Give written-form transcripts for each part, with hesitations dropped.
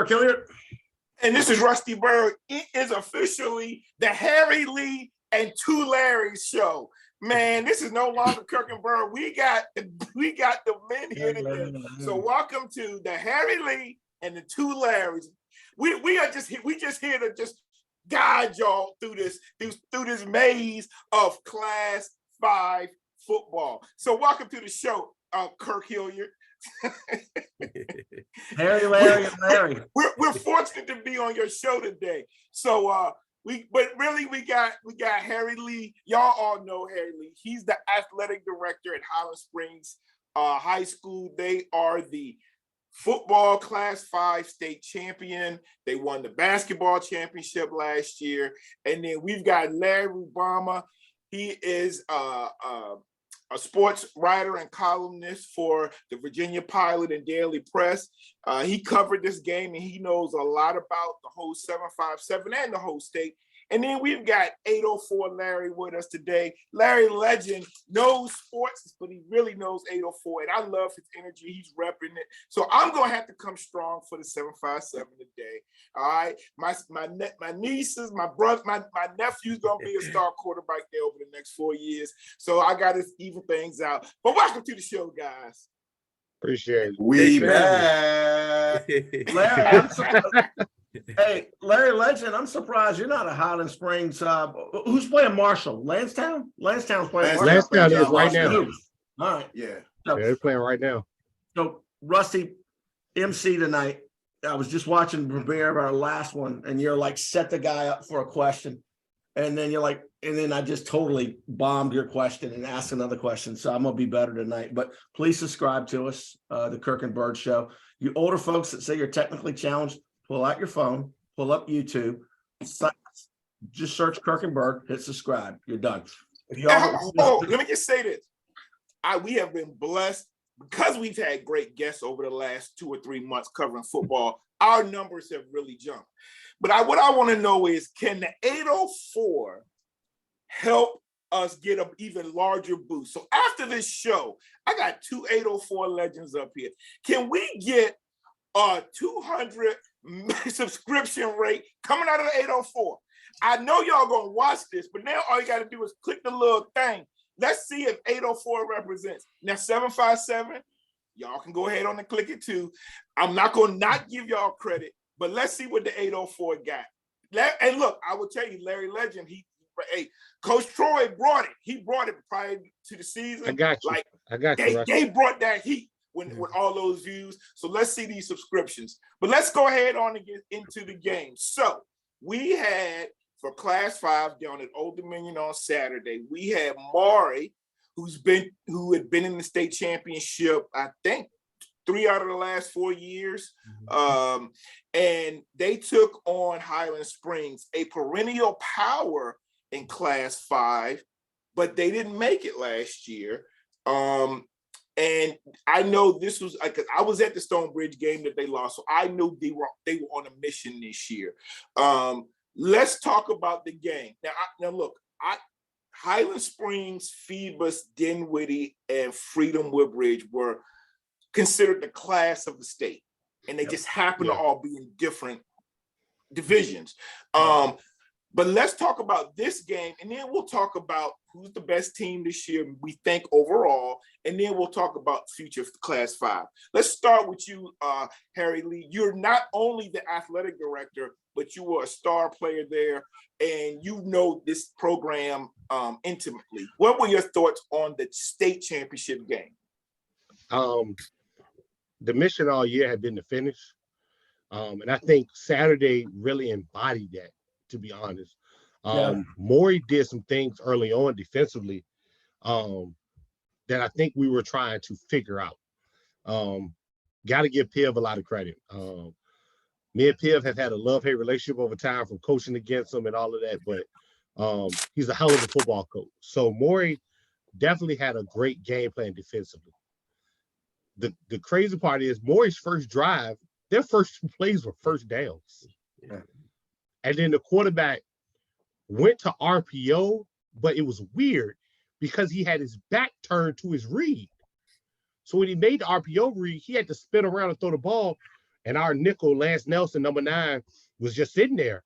Kirk Hilliard. And this is Rusty Bird. It is officially the Harry Lee and Two Larrys show. Man, this is no longer Kirk and Bird. We got the men here today. So welcome to the Harry Lee and the Two Larrys. We just here to just guide y'all through this maze of Class 5 football. So welcome to the show, Kirk Hilliard. Harry, Larry, and Larry. We're fortunate to be on your show today. So we got Harry Lee. Y'all all know Harry Lee. He's the athletic director at Highland Springs High School. They are the football Class 5 state champion. They won the basketball championship last year. And then we've got Larry Rubama. He is a sports writer and columnist for the Virginia Pilot and Daily Press. He covered this game and he knows a lot about the whole 757 and the whole state. And then we've got 804 Larry with us today. Larry Legend knows sports, but he really knows 804. And I love his energy. He's repping it. So I'm going to have to come strong for the 757 today. All right. My nieces, my brother, my nephew's going to be a star quarterback there over the next 4 years. So I got to even things out. But welcome to the show, guys. Appreciate it. We back. Larry, hey, Larry Legend, I'm surprised you're not a Highland Springs. Who's playing Marshall? Lansdowne? Lansdowne's playing Marshall. Lansdowne is right now. All right. Yeah. So, they're playing right now. So, Rusty, MC tonight. I was just watching our last one, and you're like, set the guy up for a question. And then you're like, and then I just totally bombed your question and asked another question. So I'm going to be better tonight. But please subscribe to us, the Kirk and Bird Show. You older folks that say you're technically challenged, pull out your phone, pull up YouTube, just search Kirk and Bird, hit subscribe. You're done. Let me just say this. We have been blessed because we've had great guests over the last 2 or 3 months covering football. Our numbers have really jumped. But what I want to know is, can the 804 help us get an even larger boost? So after this show, I got 2 804 legends up here. Can we get a 200 subscription rate coming out of the 804? I know y'all gonna watch this, but now all you got to do is click the little thing. Let's see if 804 represents. Now 757, y'all can go ahead on and click it too. I'm not gonna not give y'all credit, but let's see what the 804 got. And look, I will tell you, Larry Legend, Coach Troy brought it. He brought it prior to the season. I got you. I got you. They brought that heat with all those views. So let's see these subscriptions. But let's go ahead on and get into the game. So we had, for Class 5 down at Old Dominion on Saturday, we had Maury, who had been in the state championship, I think, 3 out of the last 4 years. And they took on Highland Springs, a perennial power in Class 5, but they didn't make it last year. And I know this was, because I was at the Stonebridge game that they lost, so I knew they were on a mission this year. Let's talk about the game. Now look, Highland Springs, Phoebus, Dinwiddie, and Freedom Woodbridge were considered the class of the state, and they just happen to all be in different divisions. But let's talk about this game, and then we'll talk about who's the best team this year, we think, overall, and then we'll talk about future Class 5. Let's start with you, Harry Lee. You're not only the athletic director, but you were a star player there, and you know this program intimately. What were your thoughts on the state championship game? The mission all year had been to finish. And I think Saturday really embodied that, to be honest. Maury did some things early on defensively that I think we were trying to figure out. Got to give Piv a lot of credit. Me and Piv have had a love-hate relationship over time from coaching against him and all of that, but he's a hell of a football coach. So Maury definitely had a great game plan defensively. The crazy part is Maury's first drive, their first 2 plays were first downs. And then the quarterback went to RPO, but it was weird because he had his back turned to his read. So when he made the RPO read, he had to spin around and throw the ball. And our nickel, Lance Nelson, number 9, was just sitting there.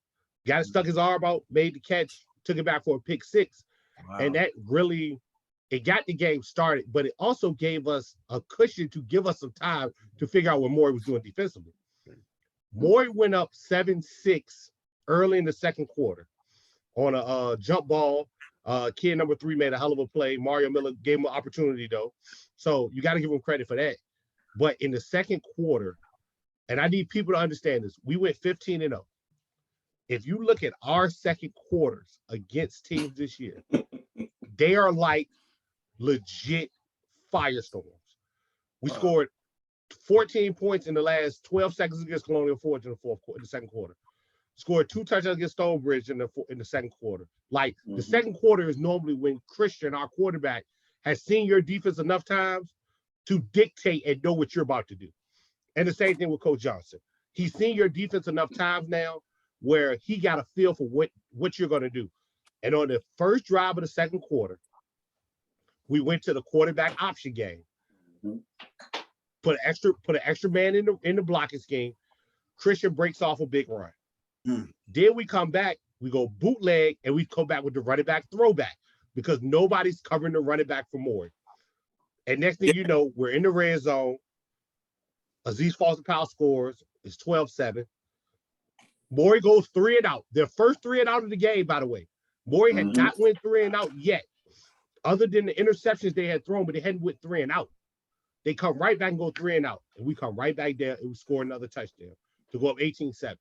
Got it, stuck his arm out, made the catch, took it back for a pick 6. Wow. And that really, it got the game started, but it also gave us a cushion to give us some time to figure out what Maury was doing defensively. Maury went up 7-6 early in the second quarter on a jump ball. Kid number 3 made a hell of a play. Mario Miller gave him an opportunity, though. So you got to give him credit for that. But in the second quarter, and I need people to understand this, we went 15-0. If you look at our second quarters against teams this year, they are like legit firestorms. We scored 14 points in the last 12 seconds against Colonial Forge in the second quarter. Scored 2 touchdowns against Stonebridge in the second quarter. Like the second quarter is normally when Christian, our quarterback, has seen your defense enough times to dictate and know what you're about to do. And the same thing with Coach Johnson. He's seen your defense enough times now where he got a feel for what you're going to do. And on the first drive of the second quarter, we went to the quarterback option game. Put an extra man in the blocking scheme. Christian breaks off a big run. Then we come back, we go bootleg, and we come back with the running back throwback because nobody's covering the running back for Maury. And next thing you know, we're in the red zone. Aziz Foster Powell scores. It's 12-7. Maury goes 3 and out. Their first 3 and out of the game, by the way. Maury had not went 3 and out yet, other than the interceptions they had thrown, but they hadn't went 3 and out. They come right back and go 3 and out. And we come right back there and we score another touchdown to go up 18-7.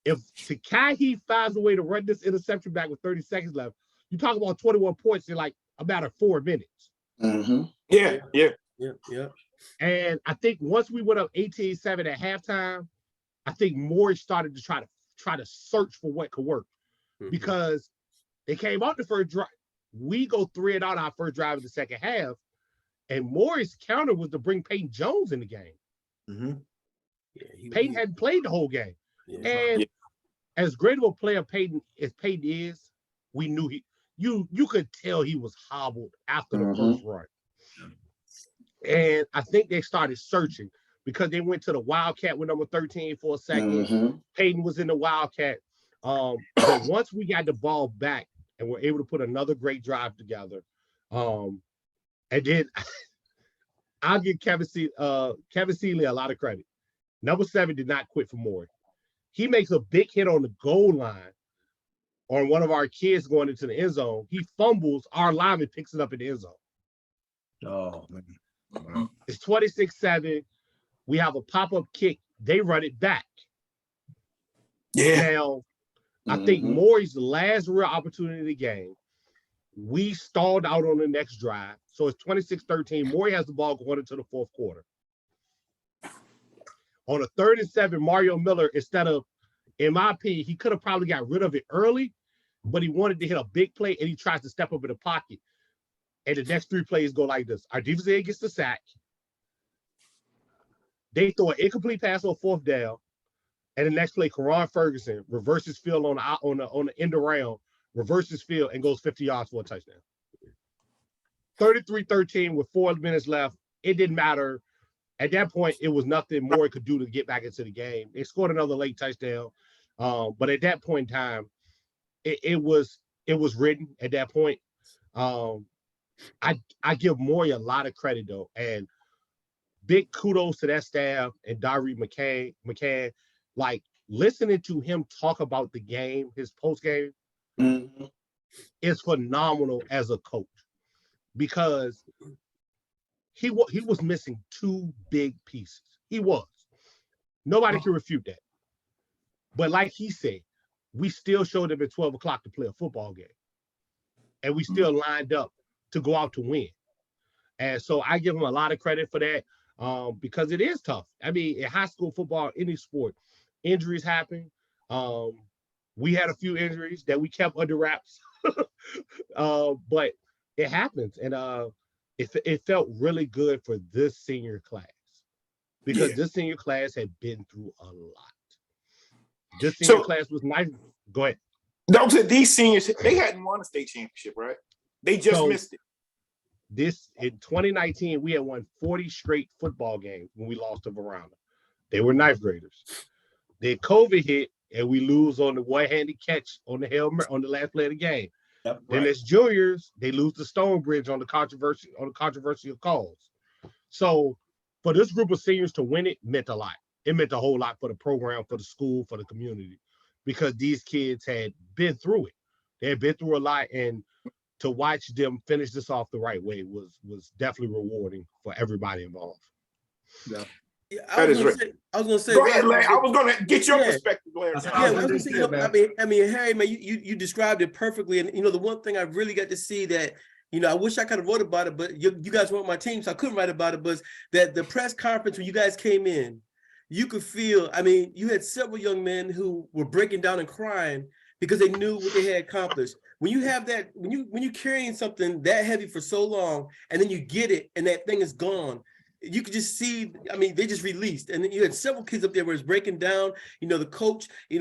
If Takai finds a way to run this interception back with 30 seconds left, you talk about 21 points in like a matter of 4 minutes. Yeah. And I think once we went up 18-7 at halftime, I think Maury started to try to search for what could work because they came out the first drive. We go 3 and out our first drive of the second half, and Maury's counter was to bring Peyton Jones in the game. Peyton hadn't played the whole game. And as great of a player Peyton is, we knew you could tell he was hobbled after the first run. And I think they started searching because they went to the Wildcat with number 13 for a second. Peyton was in the Wildcat. But once we got the ball back and were able to put another great drive together, and then I'll give Kevin Seeley a lot of credit. Number 7 did not quit for Maury. He makes a big hit on the goal line on one of our kids going into the end zone. He fumbles, our lineman picks it up in the end zone. Oh, man. Wow. It's 26-7. We have a pop-up kick. They run it back. Now, I think Maury's last real opportunity of the game, we stalled out on the next drive. So it's 26-13. Maury has the ball going into the fourth quarter. On a 3rd and 7, Mario Miller, instead of, in my opinion, he could have probably got rid of it early, but he wanted to hit a big play, and he tries to step up in the pocket. And the next 3 plays go like this. Our defensive end gets the sack. They throw an incomplete pass on 4th down. And the next play, Karan Ferguson reverses field on the end around, reverses field, and goes 50 yards for a touchdown. 33-13 with 4 minutes left. It didn't matter. At that point, it was nothing Maury could do to get back into the game. They scored another late touchdown. But at that point in time, it was written at that point. I give Maury a lot of credit, though. And big kudos to that staff and Darry McCann. Like, listening to him talk about the game, his post-game, is phenomenal as a coach. Because he was missing 2 big pieces. He was. Nobody can refute that. But like he said, we still showed him at 12 o'clock to play a football game. And we still lined up to go out to win. And so I give him a lot of credit for that because it is tough. I mean, in high school football, any sport, injuries happen. We had a few injuries that we kept under wraps. But it happens. And it felt really good for this senior class because this senior class had been through a lot. This senior class was nice. Go ahead. No, these seniors, they hadn't won a state championship, right? They just missed it. In 2019, we had won 40 straight football games when we lost to Verona. They were ninth graders. Then COVID hit, and we lose on the one-handed catch on the on the last play of the game. Yep, Then right. as juniors, they lose the Stonebridge on the controversial calls. So for this group of seniors to win it meant a lot. It meant a whole lot for the program, for the school, for the community, because these kids had been through it. They had been through a lot, and to watch them finish this off the right way was definitely rewarding for everybody involved. Yeah. Yeah, I was gonna say. Go ahead, Larry. I was gonna get your Yeah. perspective, Larry. Yeah, I was gonna say, I mean, Harry, man, you described it perfectly. And the one thing I really got to see that, I wish I could have wrote about it, but you guys weren't my team, so I couldn't write about it, was that the press conference when you guys came in, you could feel, I mean, you had several young men who were breaking down and crying because they knew what they had accomplished. When you have that, when you're carrying something that heavy for so long, and then you get it and that thing is gone, you could just see, I mean, they just released. And you had several kids up there where it's breaking down, the coach, we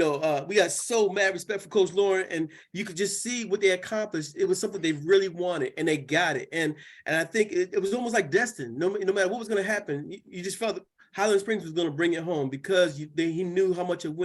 got so mad respect for Coach Lauren, and you could just see what they accomplished. It was something they really wanted, and they got it. And I think it was almost like destined. No matter what was going to happen, you just felt that Highland Springs was going to bring it home because he knew how much it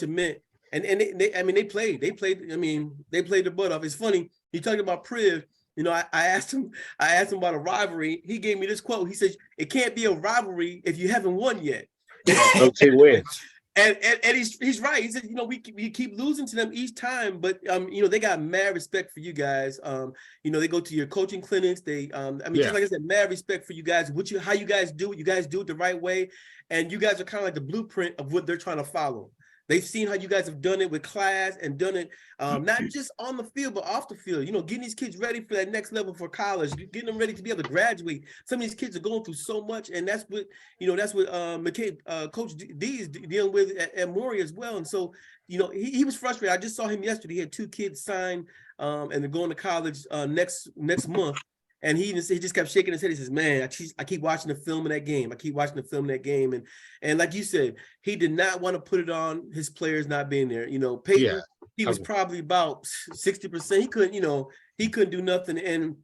meant. And they played their butt off. It's funny, you talking about Priv. I asked him about a rivalry. He gave me this quote. He said, "It can't be a rivalry if you haven't won yet." No team wins. And he's right. He said, we keep losing to them each time, but they got mad respect for you guys. They go to your coaching clinics. They just like I said, mad respect for you guys. How you guys do it. You guys do it the right way, and you guys are kind of like the blueprint of what they're trying to follow. They've seen how you guys have done it with class and done it not just on the field, but off the field, getting these kids ready for that next level for college, getting them ready to be able to graduate. Some of these kids are going through so much, and that's what Coach D is dealing with at Maury as well. And so, he was frustrated. I just saw him yesterday. He had 2 kids signed and they're going to college next month. And he just kept shaking his head. He says, "Man, I keep watching the film of that game. And like you said, he did not want to put it on his players not being there. Peyton, he was probably about 60%. He couldn't do nothing. And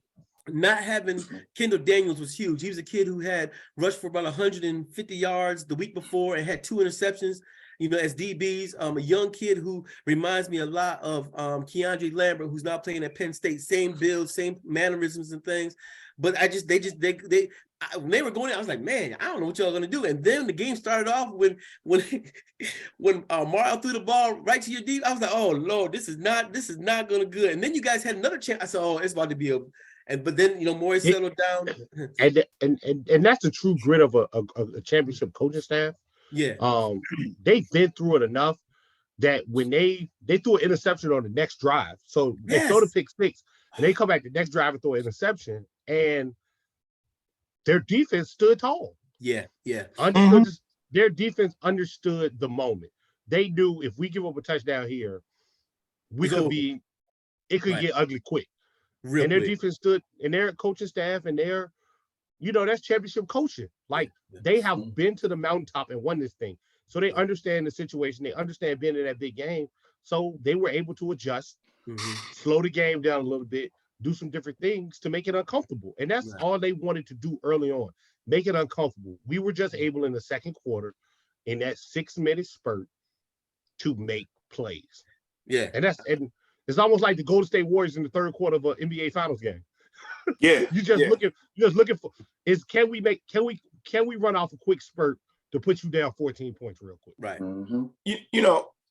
not having Kendall Daniels was huge. He was a kid who had rushed for about 150 yards the week before and had 2 interceptions. As DBs, a young kid who reminds me a lot of Keandre Lambert, who's now playing at Penn State. Same build, same mannerisms and things. But when they were going in, I was like, man, I don't know what y'all gonna do. And then the game started off when Maury threw the ball right to your deep. I was like, oh Lord, this is not gonna good. And then you guys had another chance. I said, oh, it's about to be but then Maury settled down. And that's the true grit of a championship coaching staff. Yeah. They've been through it enough that when they threw an interception on the next drive, so they throw the pick 6, and they come back the next drive and throw an interception, and their defense stood tall. Yeah. Their defense understood the moment. They knew if we give up a touchdown here, it could get ugly quick. Their defense stood, and their coaching staff and their that's championship coaching. Like, they have been to the mountaintop and won this thing. So they understand the situation. They understand being in that big game. So they were able to adjust, slow the game down a little bit, do some different things to make it uncomfortable. And that's all they wanted to do early on, make it uncomfortable. We were just able in the second quarter, in that 6-minute spurt, to make plays. Yeah. And it's almost like the Golden State Warriors in the third quarter of an NBA Finals game. Yeah, you're just looking for can we run off a quick spurt to put you down 14 points real quick. Right.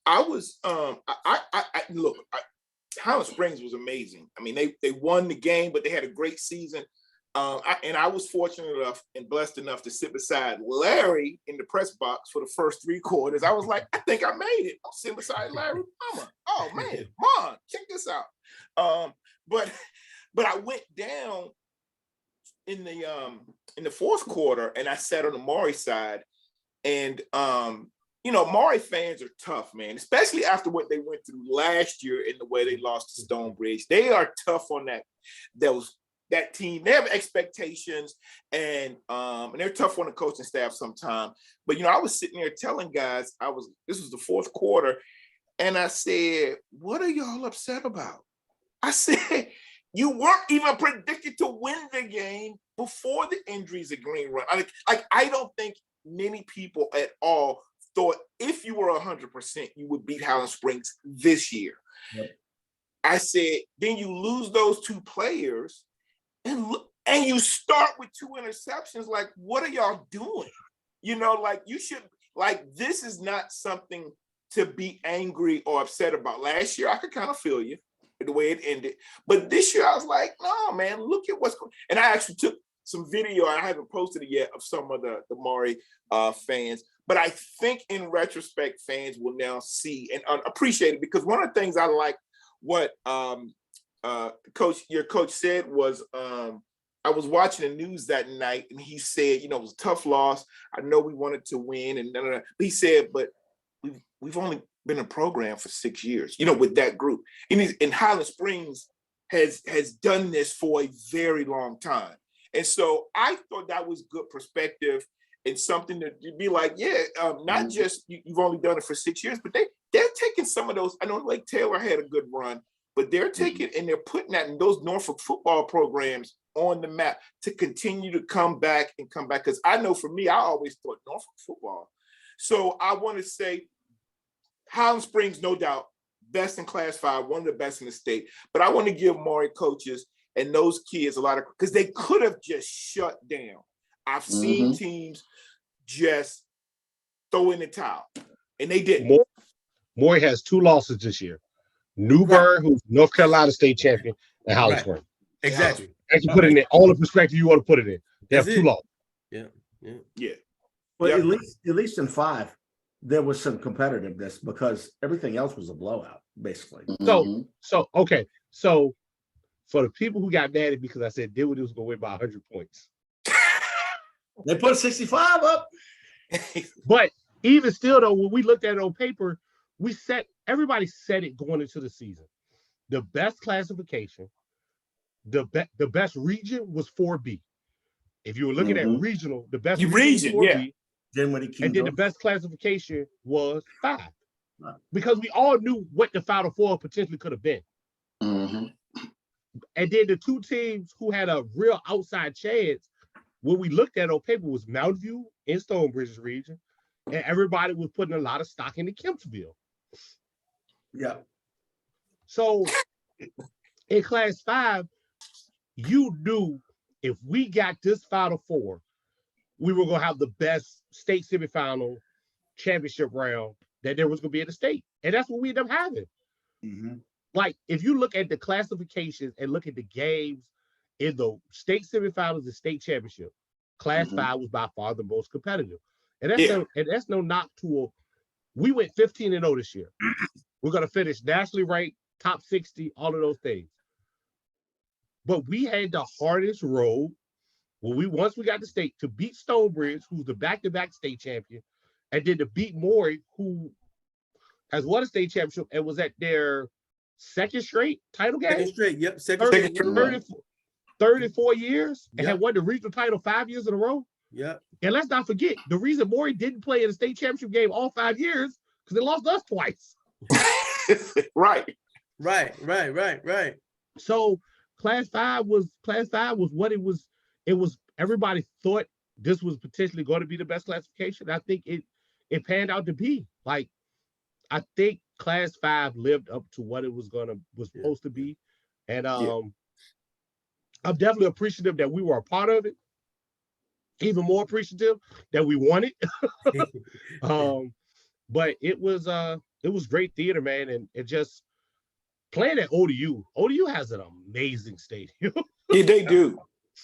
I was look, Highland Springs was amazing. I mean, they won the game, but they had a great season. And I was fortunate enough and blessed enough to sit beside Larry in the press box for the first 3 quarters. I was like, I think I made it. I'm sitting beside Larry. Oh man, Mom, check this out. But I went down in the fourth quarter, and I sat on the Maury side. And Maury fans are tough, man, especially after what they went through last year in the way they lost to Stonebridge. They are tough on that team. They have expectations, and they're tough on the coaching staff sometimes. But I was sitting there telling guys, this was the fourth quarter, and I said, "What are y'all upset about?" I said, "You weren't even predicted to win the game before the injuries at Green Run." I don't think many people at all thought if you were 100%, you would beat Highland Springs this year. Yep. I said, then you lose those two players and you start with 2 interceptions. Like, what are y'all doing? You know, like you should, like, this is not something to be angry or upset about. Last year, I could kind of feel you the way it ended. But this year, I was like, no, man, look at what's going on. And I actually took some video, I haven't posted it yet, of some of the Maury fans. But I think in retrospect, fans will now see and appreciate it, because one of the things I like what your coach said was, I was watching the news that night and he said, you know, it was a tough loss. I know we wanted to win and but he said, but we've only been a program for 6 years, you know, with that group. And Highland Springs has done this for a very long time. And so I thought that was good perspective and something to be like, yeah, not just you've only done it for 6 years, but they're taking some of those. I know Lake Taylor had a good run, but they're taking and they're putting that in those Norfolk football programs on the map to continue to come back. Because I know for me, I always thought Norfolk football. So I want to say Highland Springs, no doubt, best in Class 5, one of the best in the state. But I want to give Maury coaches and those kids a lot of, because they could have just shut down. I've seen teams just throw in the towel, and they didn't. Maury has 2 losses this year. New Bern, who's North Carolina state champion, and Highland Springs. Exactly. And you put it in all the perspective you want to put it in. They have 2 losses. Yeah. But at least in 5, there was some competitiveness because everything else was a blowout, basically. So okay. So for the people who got mad at me because I said Dinwiddie was going to win by 100 points. They put 65 up. But even still, though, when we looked at it on paper, everybody said it going into the season. The best classification, the best region was 4B. If you were looking at regional, the best region was 4B. And then the best classification was 5. Because we all knew what the Final Four potentially could have been. And then the 2 teams who had a real outside chance, what we looked at on paper was Mountain View and Stonebridge's region, and everybody was putting a lot of stock into Kempsville. Yeah. So in Class 5, you knew if we got this Final Four, we were going to have the best state semifinal championship round that there was going to be in the state. And that's what we ended up having. Like, if you look at the classifications and look at the games in the state semifinals and state championship, Class 5 was by far the most competitive. And that's no knock to we went 15-0 this year. We're going to finish nationally ranked, top 60, all of those things. But we had the hardest road once we got the state to beat Stonebridge, who's the back-to-back state champion, and then to beat Maury, who has won a state championship and was at their second straight title game. Second straight, yep. Second straight. 34 years and had won the regional title 5 years in a row. Yeah. And let's not forget, the reason Maury didn't play in the state championship game all 5 years because they lost us twice. Right. So Class 5 was what it was. It was, everybody thought this was potentially going to be the best classification. I think it panned out to be. Like, I think Class 5 lived up to what it was supposed to be. And I'm definitely appreciative that we were a part of it. Even more appreciative that we won it. But it was great theater, man, and it just playing at ODU. ODU has an amazing stadium. Yeah, they do.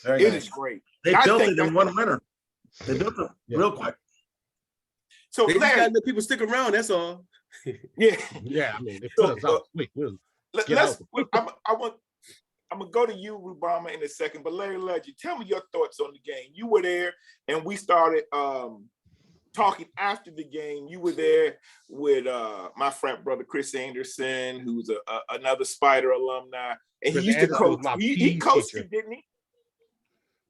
Very It nice. is great. They built it in 1 winter. They built it real quick. So They just gotta let people stick around, that's all. Yeah. I mean, they put us out. Wait, I'm gonna go to you, Rubama, in a second. But Larry Legend, tell me your thoughts on the game. You were there, and we started talking after the game. You were there with my frat brother Chris Anderson, who's another Spider alumni, and he used to coach. He coached you, didn't he?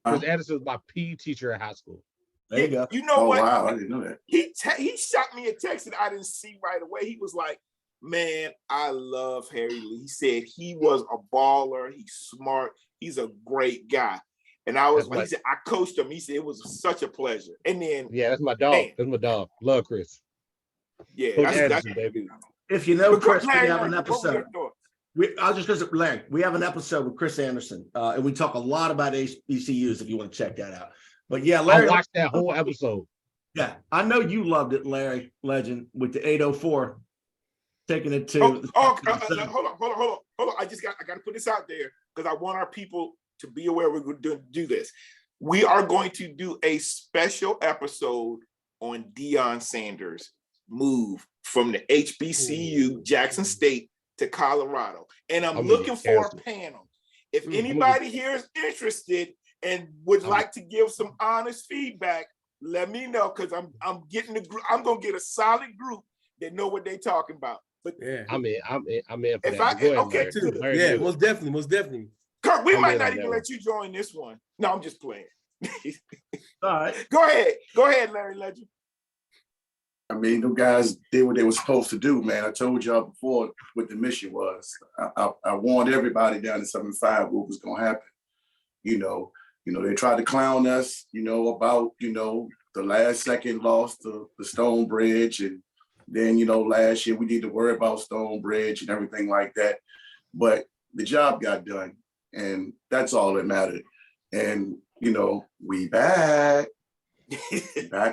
Chris Anderson was my PE teacher at high school. There you go. You know what? Wow, I didn't know that. He shot me a text that I didn't see right away. He was like, man, I love Harry Lee. He said he was a baller. He's smart. He's a great guy. And he said, I coached him. He said it was such a pleasure. And then that's my dog. Man. That's my dog. Love Chris. Yeah, Coach that's Anderson, baby. If you know But Chris, we Larry, have an what were episode. your thoughts? I'll just go to Larry. We have an episode with Chris Anderson, and we talk a lot about HBCUs if you want to check that out. But yeah, Larry, I watched that whole episode. Yeah, I know you loved it, Larry Legend, with the 804 taking it to. Hold on. I got to put this out there because I want our people to be aware we're going to do this. We are going to do a special episode on Deion Sanders' move from the HBCU Jackson State to Colorado, and I'm looking for a panel. If anybody here is interested and would like to give some honest feedback, let me know, because I'm gonna get a solid group that know what they're talking about. But yeah, I'm in for if that. Okay, most definitely. Kirk, we might not even let you join this one. No, I'm just playing. All right, go ahead, Larry Legend. I mean, them guys did what they were supposed to do, man. I told y'all before what the mission was. I warned everybody down in 7-5 what was gonna happen. You know, they tried to clown us, about, the last second loss to the Stonebridge. And then, last year we need to worry about Stonebridge and everything like that. But the job got done, and that's all that mattered. And, we back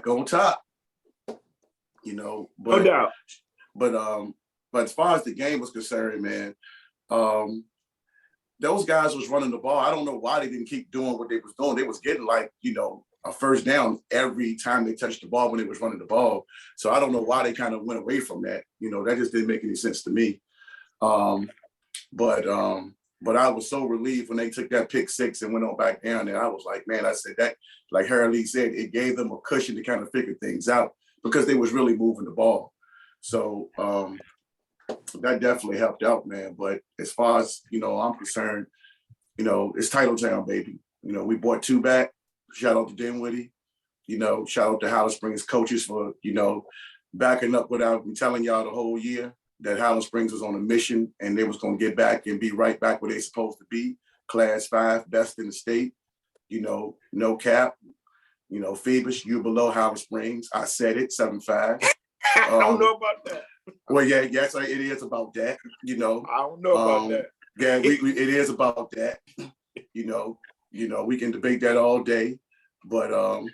on top. But, no doubt. But as far as the game was concerned, man, those guys was running the ball. I don't know why they didn't keep doing what they was doing. They was getting a first down every time they touched the ball when they was running the ball. So I don't know why they kind of went away from that. That just didn't make any sense to me. But I was so relieved when they took that pick 6 and went on back down there. I was like, man, I said that, like Harold Lee said, it gave them a cushion to kind of figure things out because they was really moving the ball. So that definitely helped out, man. But as far as, I'm concerned, it's title town, baby. We bought 2 back. Shout out to Dinwiddie. Shout out to Highland Springs coaches for, backing up what I've been telling y'all the whole year, that Highland Springs was on a mission and they was going to get back and be right back where they supposed to be. Class 5, best in the state. No cap. Phoebus, you below Highland Springs. I said it, 7-5. I don't know about that. Well, yes, it is about that. I don't know about that. Yeah, it is about that. We can debate that all day, but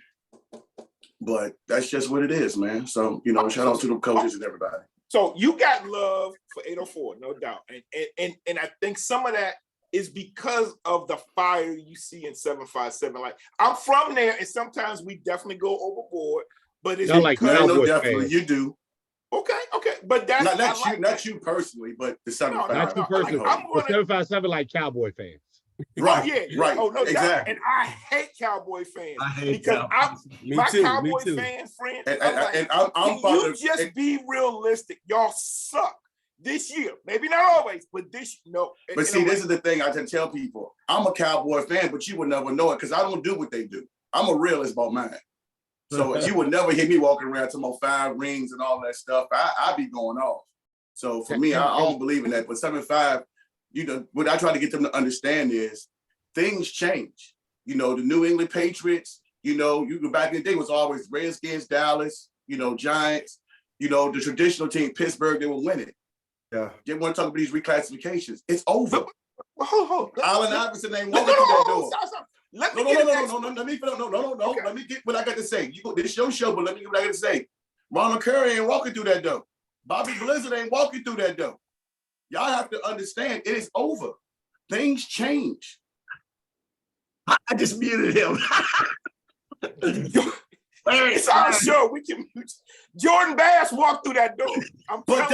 that's just what it is, man. So shout out to the coaches and everybody. So you got love for 804, no doubt, and I think some of that is because of the fire you see in 757. Like, I'm from there, and sometimes we definitely go overboard, but it's definitely you do. Okay, but that's not you personally, but the 757. Not you personally. But 757 like Cowboy fans. Right. Yeah. Right. Oh no, exactly. And I hate Cowboy fans. Because my Cowboy fan friend. You just be realistic. Y'all suck this year. Maybe not always, but this no. But see, this is the thing I can tell people. I'm a Cowboy fan, but you would never know it because I don't do what they do. I'm a realist about mine. So you would never hear me walking around to my 5 rings and all that stuff. I be going off. So for me, I don't believe in that. But 7-5, what I try to get them to understand is things change. The New England Patriots, you go back in the day was always Redskins, Dallas, Giants, the traditional team, Pittsburgh, they were winning. Yeah. They want to talk about these reclassifications. It's over. Hold. Allen Iverson ain't walking through that door. Let me get what I got to say. This is your show, but let me get what I got to say. Ronald Curry ain't walking through that door. Bobby Blizzard ain't walking through that door. Y'all have to understand it is over. Things change. I just muted him. It's our show. We can. Jordan Bass walked through that door. But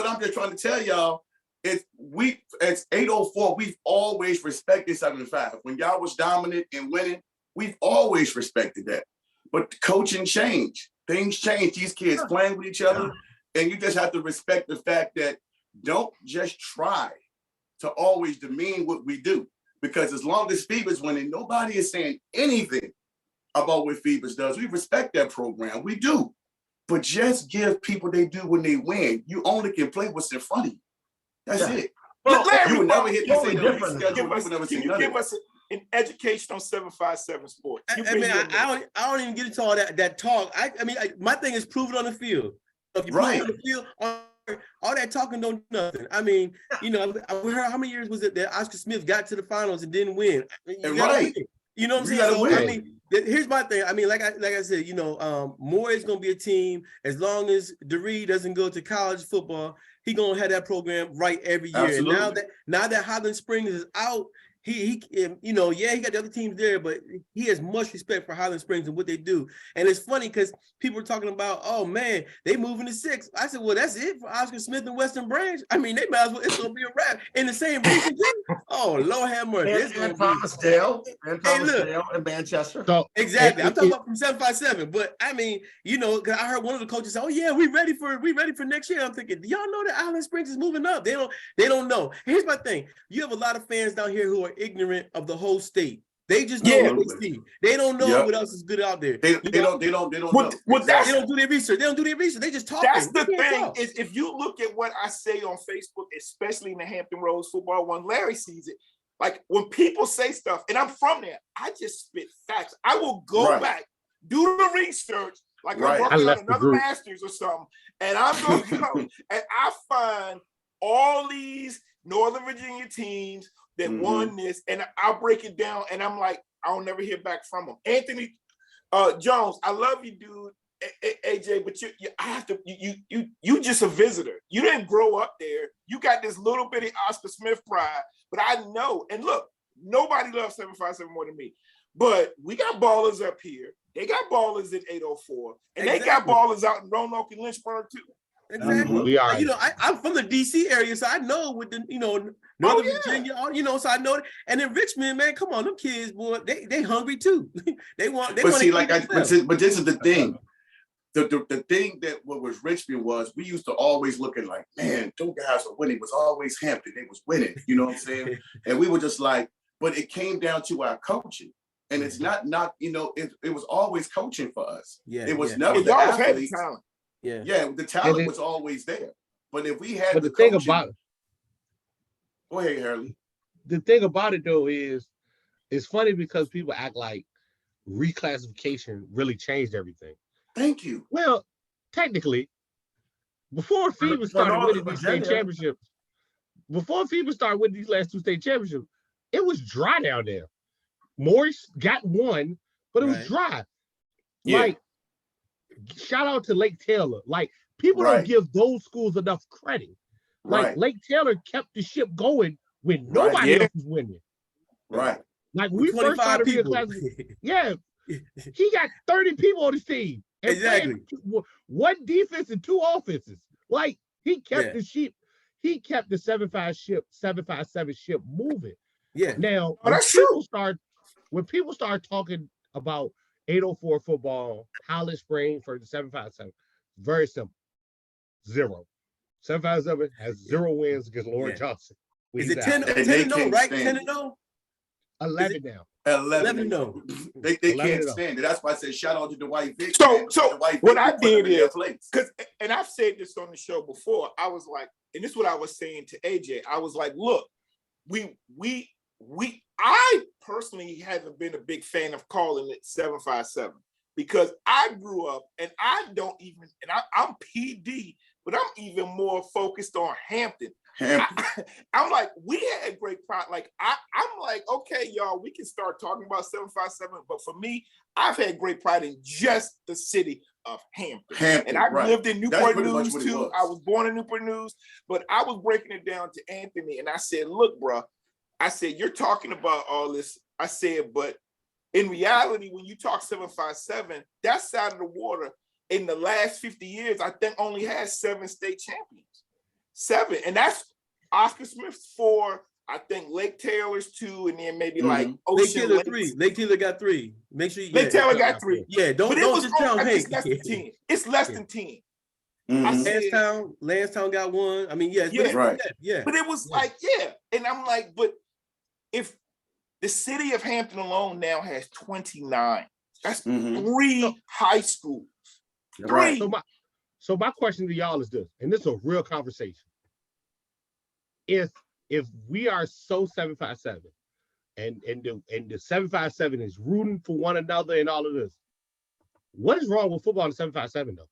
I'm just trying to tell y'all, we as 804, we've always respected 7-5. When y'all was dominant and winning, we've always respected that. But coaching changed. Things change. These kids playing with each other, and you just have to respect the fact that don't just try to always demean what we do. Because as long as Phoebus winning, nobody is saying anything about what Phoebus does. We respect that program. We do. But just give people they do when they win. You only can play what's in front of you. That's it. Larry, you would never hit the totally same different. schedule. Give You us, would never can see you none give of that. us an education on 757 sports? I mean, I don't even get into all that talk. I mean, my thing is prove it on the field. So if you prove it on the field, all that talking don't do nothing. I mean, you know, I heard how many years was it that Oscar Smith got to the finals and didn't win? You gotta win. You know what I'm saying? So I mean, here's my thing. I mean, like I said, you know, Maury is gonna be a team as long as DeRee doesn't go to college football. He gonna have that program right every year. Absolutely. And now that Highland Springs is out, he you know, yeah, he got the other teams there, but he has much respect for Highland Springs and what they do. And it's funny because people are talking about, oh man, they moving to 6. I said, well, that's it for Oscar Smith and Western Branch. I mean, they might as well, it's gonna be a wrap in the same region. Oh, Lord have mercy. And Thomas Dale and Manchester. So exactly. I'm talking about from 757. But I mean, you know, because I heard one of the coaches say, oh yeah, we ready for next year. I'm thinking, do y'all know that Highland Springs is moving up? They don't know. Here's my thing. You have a lot of fans down here who are ignorant of the whole state. They just know what they see. They don't know what else is good out there. They don't know. They don't do their research. They don't do their research. They just talk. That's the thing is, if you look at what I say on Facebook, especially in the Hampton Roads football one, Larry sees it. Like when people say stuff, and I'm from there, I just spit facts. I will go back, do the research, like I'm working on another master's or something, and I'm going to go and I find all these Northern Virginia teams that won this, and I'll break it down, and I'm like, I'll never hear back from them. Anthony Jones, I love you, dude. AJ, but I have to. You just a visitor. You didn't grow up there. You got this little bitty Oscar Smith pride, but I know. And look, nobody loves 757 more than me. But we got ballers up here. They got ballers at 804, and they got ballers out in Roanoke and Lynchburg too. Exactly. We are. You know, I'm from the DC area, so I know with the, you know, Northern Virginia, you know, so I know. And in Richmond, man, come on, them kids, boy, they hungry too. They want. But see, like, but this is the thing. The thing that what was Richmond was we used to always look at like, man, those guys are winning. It was always Hampton. They was winning. You know what I'm saying? And we were just like, but it came down to our coaching. And it's not, you know, it was always coaching for us. Yeah. It was never the athletes. Talent. Yeah, the talent was always there. But if we had the thing about it, go ahead, Harley. The thing about it though is it's funny because people act like reclassification really changed everything. Thank you. Well, technically, before FIBA started winning these state championships, before FIBA started winning these last 2 state championships, it was dry down there. Maury got one, but it was dry. Yeah. Like, shout out to Lake Taylor. Like, people don't give those schools enough credit. Like, Lake Taylor kept the ship going when nobody else was winning. Right. Like, when we first started reclassification, he got 30 people on his team. And exactly. 1 defense and 2 offenses. Like, he kept the ship, he kept the 757 ship moving. Yeah. Now, when people start talking about 804 football, Highland Springs for the 757, very simple. 0. 757 has 0 wins against Lauren Johnson. Is it 10-0, right? 10-0? 11 now. 11-0. They can't stand it. That's why I said shout out to Dwight Vick. So what I did is, because, and I've said this on the show before, I was like, and this is what I was saying to AJ. I was like, look, I personally haven't been a big fan of calling it 757 because I grew up and I don't even, and I'm PD, but I'm even more focused on Hampton. I'm like, we had great pride. Like, I'm like, okay, y'all, we can start talking about 757. But for me, I've had great pride in just the city of Hampton. And I lived in Newport News too. I was born in Newport News, but I was breaking it down to Anthony. And I said, look, bro, I said, you're talking about all this. I said, but in reality, when you talk 757, that side of the water in the last 50 years, I think only has 7 state champions. 7. And that's Oscar Smith's 4. I think Lake Taylor's 2, and then maybe like Ocean Lake Taylor 3. Lake Taylor got 3. Make sure you Lake Taylor got 3. Yeah, don't just tell Hank. It's less than 10. It's less than 10. Lansdowne got 1. I mean, yeah. But it was like, and I'm like, but if the city of Hampton alone now has 29, that's 3 high schools. 3. Right. So my question to y'all is this, and this is a real conversation. If if we are so 757 and the 757 is rooting for one another and all of this, what is wrong with football in 757 though?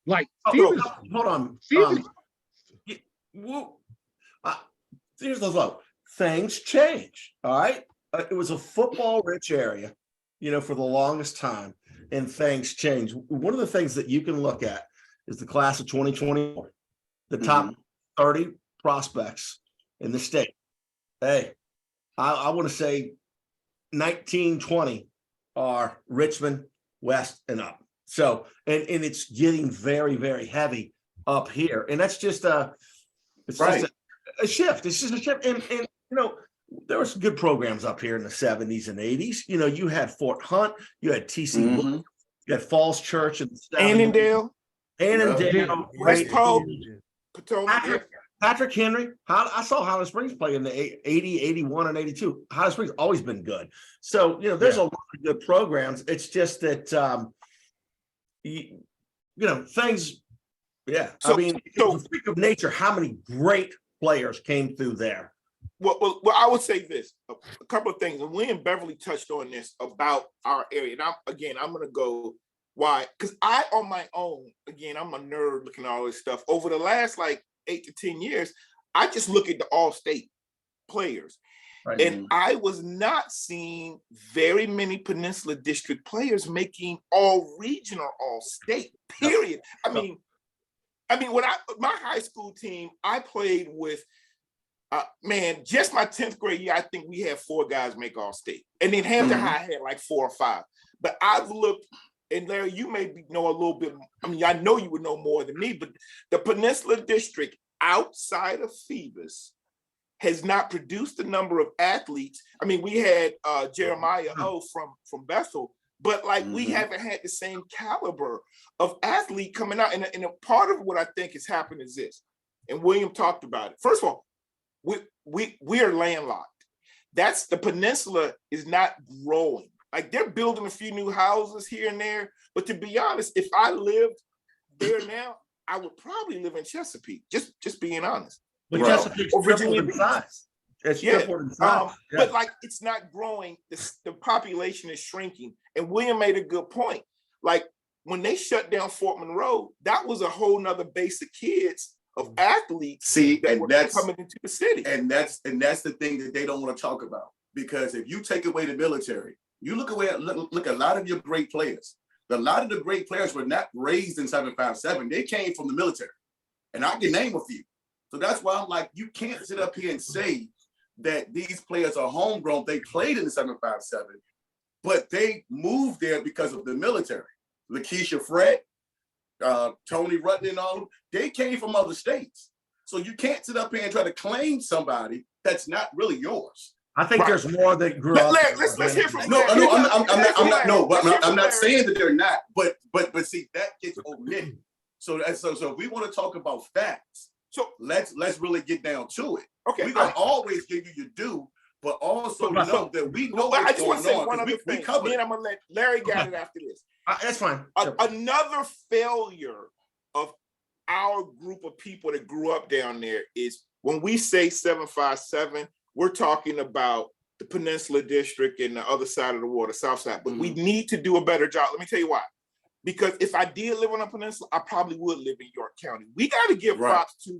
Like, hold on. Here's the flow. Things change. All right. It was a football rich area, for the longest time, and things change. One of the things that you can look at is the class of 2024, the top 30 prospects in the state. Hey, I want to say 19, 20 are Richmond, West, and up. So, and it's getting very, very heavy up here. And that's just just a shift. It's just a shift. And there were some good programs up here in the 70s and 80s. You had Fort Hunt, you had TC, you had Falls Church and Annandale, West Pope, Potomac. Patrick Henry. I saw Highland Springs play in the 80, 81, and 82. Highland Springs always been good. So, there's a lot of good programs. It's just that, things, So, it's a freak of nature how many great players came through there. Well, I would say this, a couple of things, and William Beverly touched on this about our area. And I'm going to go why, because on my own, again, I'm a nerd looking at all this stuff. Over the last 8 to 10 years, I just look at the all-state players. Right. And I was not seeing very many Peninsula District players making all regional, all state, period. I mean, when my high school team, I played with, just my 10th grade year, I think we had 4 guys make all state. And then Hampton High had 4 or 5. But I've looked, and Larry, you maybe know a little bit. I know you would know more than me, but the Peninsula District outside of Phoebus has not produced the number of athletes. We had Jeremiah O from Bethel, but we haven't had the same caliber of athlete coming out. And a part of what I think has happened is this, and William talked about it. First of all, we are landlocked. That's the peninsula is not growing. They're building a few new houses here and there, but to be honest, if I lived there now, I would probably live in Chesapeake. Just being honest. But Chesapeake's Virginia in size. It's in size. But it's not growing. The population is shrinking. And William made a good point. When they shut down Fort Monroe, that was a whole nother base of kids of athletes that were coming into the city. And that's the thing that they don't want to talk about. Because if you take away the military, you look at a lot of your great players. A lot of the great players were not raised in 757. They came from the military. And I can name a few. So that's why I'm you can't sit up here and say that these players are homegrown. They played in the 757, but they moved there because of the military. Lakeisha Fred, Tony Rutten and all, they came from other states. So you can't sit up here and try to claim somebody that's not really yours. I think there's more that grew up. Let's hear from I'm not saying that they're not, but see, that gets omitted. So we want to talk about facts. So let's really get down to it. Okay, we're gonna always give you your due, but also know that we know what's I just want to say on, one other thing. Then I'm gonna let Larry get it after this. That's fine. Another failure of our group of people that grew up down there is when we say 757, we're talking about the Peninsula District and the other side of the water, south side. But we need to do a better job. Let me tell you why. Because if I did live on a peninsula, I probably would live in York County. We got to give props to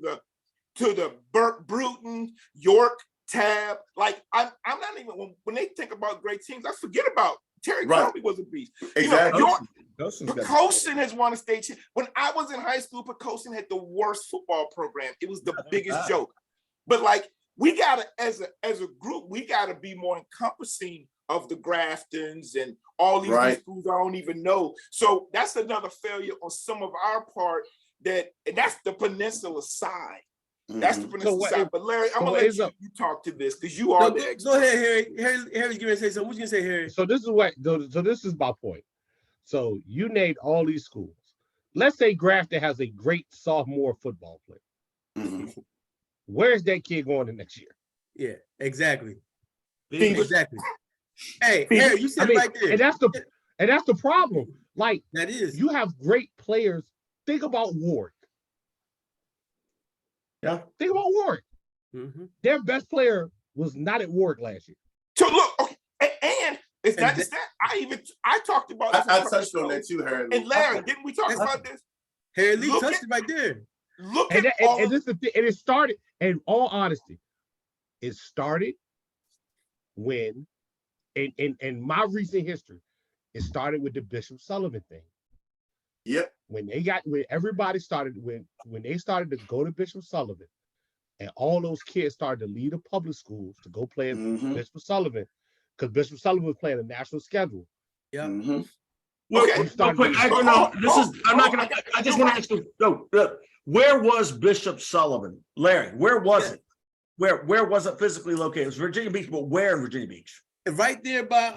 the Burke, Bruton, York, Tab. I'm not even when they think about great teams, I forget about Terry County was a beast. Exactly. Poquoson has won a state championship. When I was in high school, Poquoson had the worst football program. It was the biggest joke. But we gotta, as a group, we gotta be more encompassing of the Graftons and all these schools I don't even know. So that's another failure on some of our part. And that's the peninsula side. That's the peninsula side. But Larry, I'm gonna let you talk to this because you are the expert. Go ahead, Harry. Harry's gonna say something. What you gonna say, Harry? So this is my point. So you named all these schools. Let's say Grafton has a great sophomore football player. Where's that kid going the next year? Yeah, exactly. Exactly. Hey, Harry, you said right there. And that's the problem. That is. You have great players. Think about Warwick. Yeah. Think about Warwick. Their best player was not at Warwick last year. So look, okay, and it's not just that. I talked about this. I touched on that too, Harry. And Larry, didn't we talk about this? Harry Lee touched it right there. Look And, at and this is the thing, and it started, in all honesty, it started when, in my recent history, it started with the Bishop Sullivan thing. Yep. When everybody started, when they started to go to Bishop Sullivan, and all those kids started to leave the public schools to go play at Bishop Sullivan, because Bishop Sullivan was playing a national schedule. Yeah. Look, real quick, I don't know. I just want to ask you, where was Bishop Sullivan? Larry, where was it? Where was it physically located? It was Virginia Beach, but where in Virginia Beach? Right there by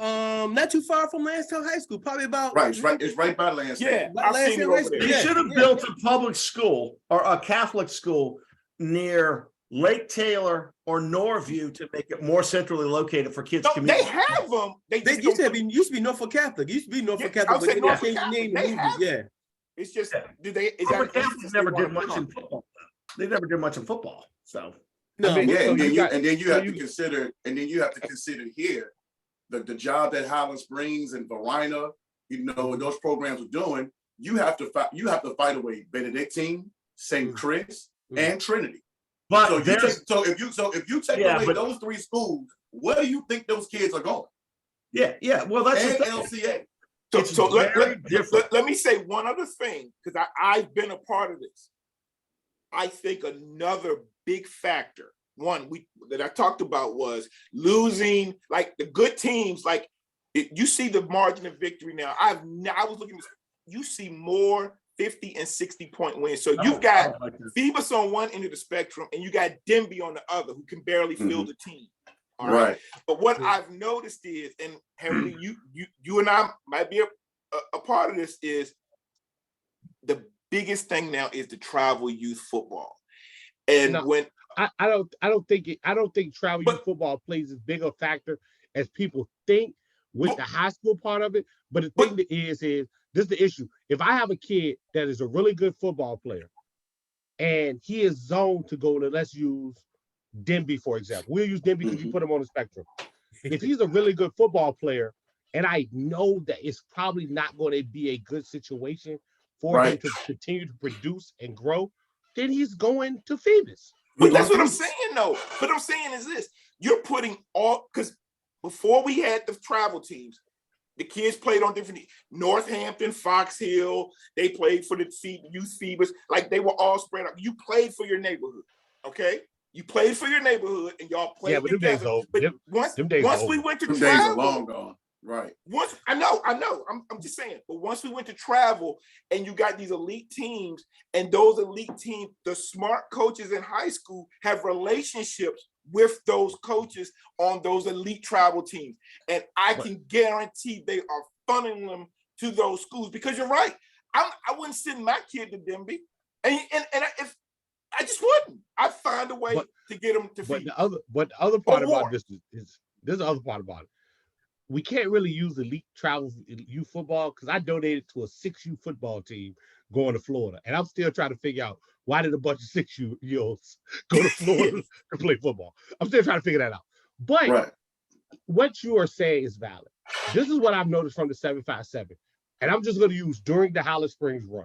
not too far from Lansdale High School, probably about It's right by Lansdale. Yeah, I've seen it over there. They should have built a public school or a Catholic school near Lake Taylor or Norview to make it more centrally located for kids' community. They have them. They used to be Norfolk Catholic. It used to be Norfolk Catholic, but they changed the name. Yeah. It's just Norfolk Catholic never did much in football. They never did much in football. So no, and then you have to consider here the job that Highland Springs and Varina, those programs are doing. You have to fight away Benedictine, St. Chris, and Trinity. But if you take away those three schools, where do you think those kids are going? Yeah. Well, that's and the LCA. So let me say one other thing, because I've been a part of this. I think another big factor, one that I talked about, was losing, like, the good teams. Like, you see the margin of victory now. I was looking, you see more 50 and 60-point wins. So you've got Phoebus on one end of the spectrum, and you got Denby on the other, who can barely field the team. All right. But what I've noticed is, and Harry, you and I might be a part of this, is the biggest thing now is the travel youth football. And I don't think travel youth football plays as big a factor as people think with the high school part of it. But the thing that is this is the issue. If I have a kid that is a really good football player and he is zoned to go to, let's use Denby, for example. We'll use Denby because you put him on the spectrum. If he's a really good football player, and I know that it's probably not going to be a good situation for him to continue to produce and grow, then he's going to Phoebus. But that's what I'm saying, though. What I'm saying is this: you're putting all, because before we had the travel teams, the kids played on different, Northampton, Fox Hill, they played for the youth Phoebus, like they were all spread out. You played for your neighborhood, okay? You played for your neighborhood and y'all played together. But once we went to travel, days are long gone. Right. Once I know. I'm just saying. But once we went to travel, and you got these elite teams, and those elite teams, the smart coaches in high school have relationships with those coaches on those elite travel teams, and I can guarantee they are funneling them to those schools, because you're right. I wouldn't send my kid to Denby, and if I just wouldn't. I'd find a way to get them to feed. But the other part about this is there's the other part about it. We can't really use elite travel youth football because I donated to a 6U football team going to Florida, and I'm still trying to figure out why did a bunch of 6U-year-olds go to Florida to play football. I'm still trying to figure that out. But what you are saying is valid. This is what I've noticed from the 757, and I'm just going to use during the Highland Springs run.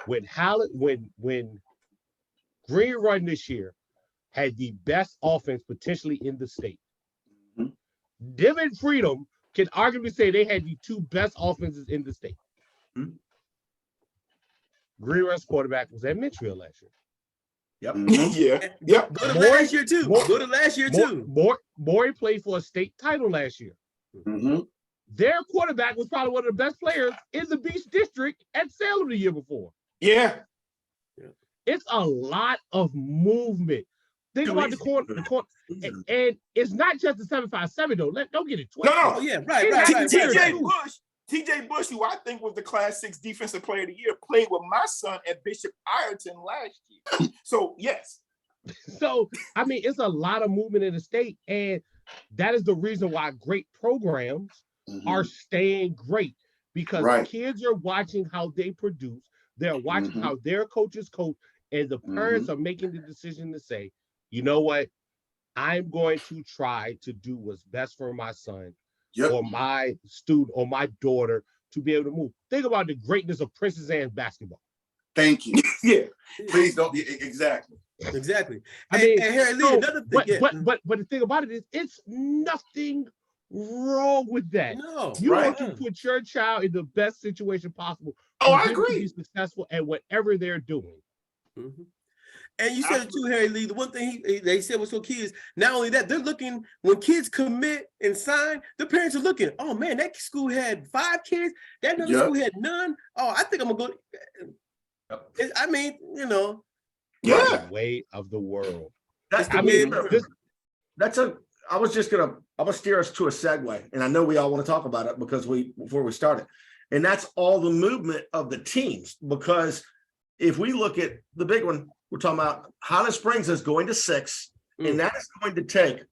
When Green Run this year had the best offense potentially in the state. Them and Freedom can arguably say they had the two best offenses in the state. Green Run's quarterback was at Mitchell last year. Yep. Go to last year too. Maury played for a state title last year. Their quarterback was probably one of the best players in the Beach District at Salem the year before. Yeah. It's a lot of movement. Think about the corner, and it's not just the 757 though. Don't get it twisted. No. Right. TJ Bush, who I think was the Class 6 Defensive Player of the Year, played with my son at Bishop Ireton last year. So yes. So I mean, it's a lot of movement in the state, and that is the reason why great programs are staying great, because kids are watching how they produce. They're watching how their coaches coach, And the parents are making the decision to say, you know what? I'm going to try to do what's best for my son or my student or my daughter to be able to move. Think about the greatness of Princess Anne's basketball. Thank you. Yeah. Please don't. Exactly. Exactly. I mean, and Harry Lee, another thing. But the thing about it is, it's nothing wrong with that. No, You want to put your child in the best situation possible. Oh, I to agree. be successful at whatever they're doing. And you said it too, Harry Lee. The one thing they said was so key is not only that, they're looking, when kids commit and sign, the parents are looking, oh man, that school had 5 kids, that another school had none. Oh, I think I'm gonna go. I mean, you know. The way of the world. I was just gonna, I'm gonna steer us to a segue, and I know we all want to talk about it because before we started, and that's all the movement of the teams. Because if we look at the big one, we're talking about Highland Springs is going to 6, and that is going to take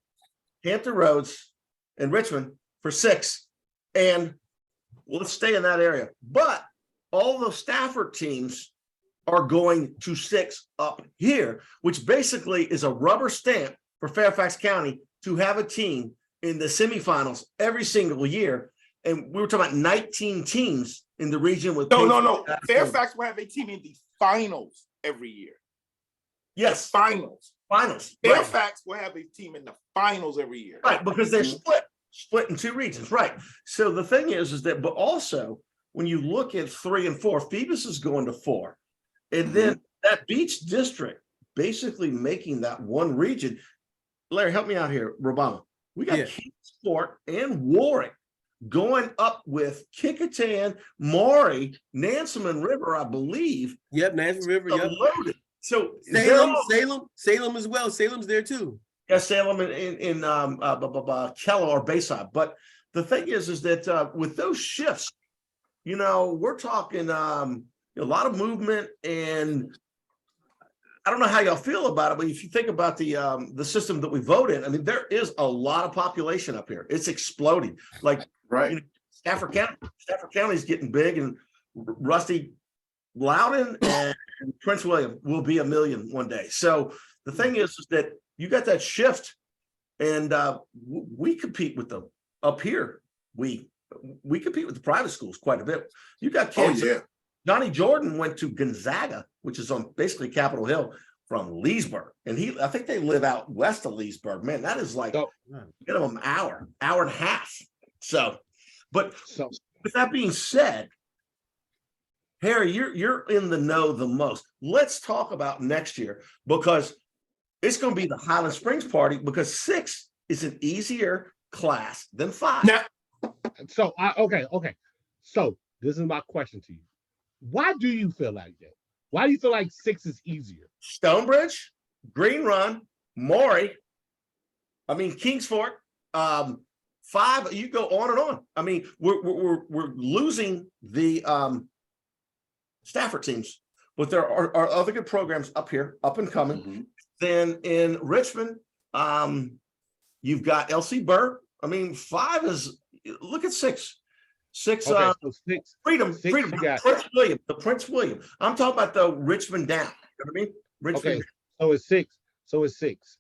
Hampton Roads and Richmond for 6, and let's stay in that area. But all the Stafford teams are going to 6 up here, which basically is a rubber stamp for Fairfax County to have a team in the semifinals every single year. And we were talking about 19 teams in the region with no. Fairfax will have a team in the finals every year. Yes, finals. Fairfax will have a team in the finals every year. Right, because they're split in 2 regions. Right. So the thing is that, but also when you look at 3 and 4, Phoebus is going to 4. And then that Beach District basically making that one region. Larry, help me out here, Rubama. We got Kingsport and Warwick going up with Kickingham, Maury, Nansemond River, I believe. Yep, Nansemond River. Loaded. So Salem as well. Salem's there too. Yeah, Salem in Keller or Bayside. But the thing is that with those shifts, you know, we're talking a lot of movement, and I don't know how y'all feel about it, but if you think about the system that we vote in, I mean, there is a lot of population up here. It's exploding. Like you know, Stafford County is getting big, and Rusty Loudon and Prince William will be 1 million one day. So the thing is that you got that shift, and we compete with them up here. We compete with the private schools quite a bit. You got kids. Johnny Jordan went to Gonzaga, which is on basically Capitol Hill, from Leesburg. And I think they live out west of Leesburg. Man, that is like minimum hour and a half. So with that being said, Harry, you're in the know the most. Let's talk about next year, because it's going to be the Highland Springs party, because 6 is an easier class than 5. So So this is my question to you. Why do you feel like that? Why do you feel like 6 is easier? Stonebridge, Green Run, Maury, I mean Kingsport, 5. You go on and on. I mean, we're losing the Stafford teams, but there are other good programs up here, up and coming. Then in Richmond, you've got LC Burr. I mean, 5 is, look at 6. 6, so 6 Freedom, the Prince William. I'm talking about the Richmond down. You know what I mean? Richmond. So it's 6.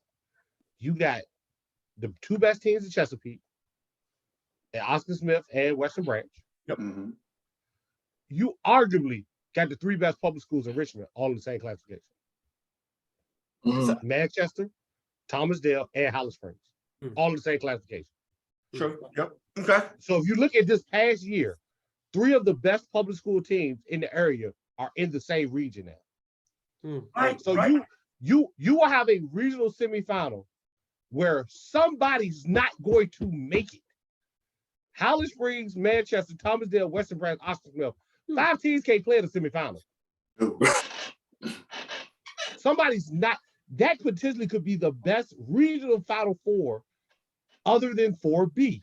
You got the 2 best teams in Chesapeake, and Oscar Smith and Western Branch. Yep. You arguably got the 3 best public schools in Richmond, all in the same classification. Manchester, Thomasdale, and Highland Springs, all in the same classification. Sure. Yep. Okay. So if you look at this past year, 3 of the best public school teams in the area are in the same region now. You will have a regional semifinal where somebody's not going to make it. Highland Springs, Manchester, Thomasdale, Western Branch, Oscar Smith. 5 teams can't play in the semifinal. Somebody's not. That potentially could be the best regional Final 4 other than 4B.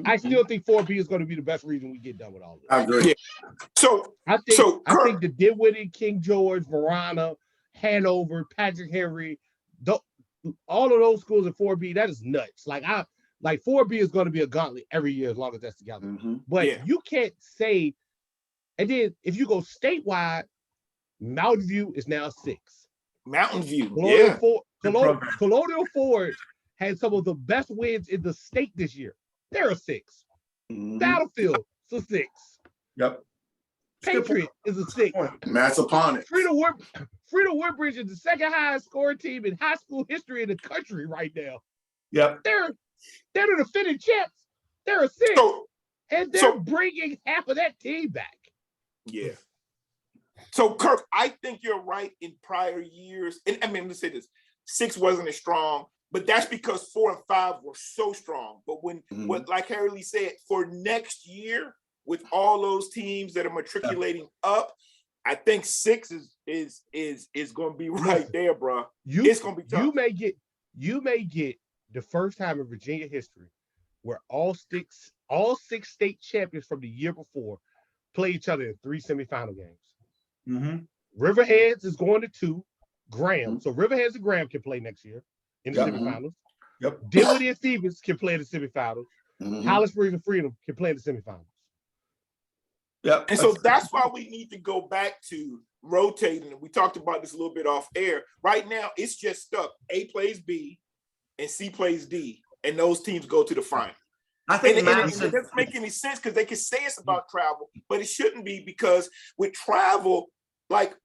I still think 4B is going to be the best region we get done with all of this. I agree. So I think the Dinwiddie, King George, Varana, Hanover, Patrick Henry, all of those schools in 4B, that is nuts. Like 4B is going to be a gauntlet every year as long as that's together. But you can't say, and then if you go statewide, Mountain View is now 6. Mountain View, yeah. Colonial Forge had some of the best wins in the state this year. They're a 6. Battlefield is a 6. Yep. Patriot is a 6. Matt's upon it. Freedom Woodbridge is the second highest scoring team in high school history in the country right now. Yep. They're the defending champs. They're a 6. And they're bringing half of that team back. Yeah. So, Kirk, I think you're right in prior years. And I mean, let's say this, 6 wasn't as strong, but that's because 4 and 5 were so strong. But when, like Harry Lee said, for next year, with all those teams that are matriculating up, I think 6 is going to be right there, bro. It's going to be tough. You may get the first time in Virginia history where all 6 state champions from the year before play each other in 3 semifinal games. Riverheads is going to 2. Graham. So Riverheads and Graham can play next year in the semifinals. Dinwiddie and Stevens can play in the semifinals. Highland Springs and Freedom can play in the semifinals. And so that's why we need to go back to rotating. We talked about this a little bit off air. Right now, it's just stuck. A plays B and C plays D, and those teams go to the final. I think it doesn't make any sense because they can say it's about travel, but it shouldn't be, because with travel, like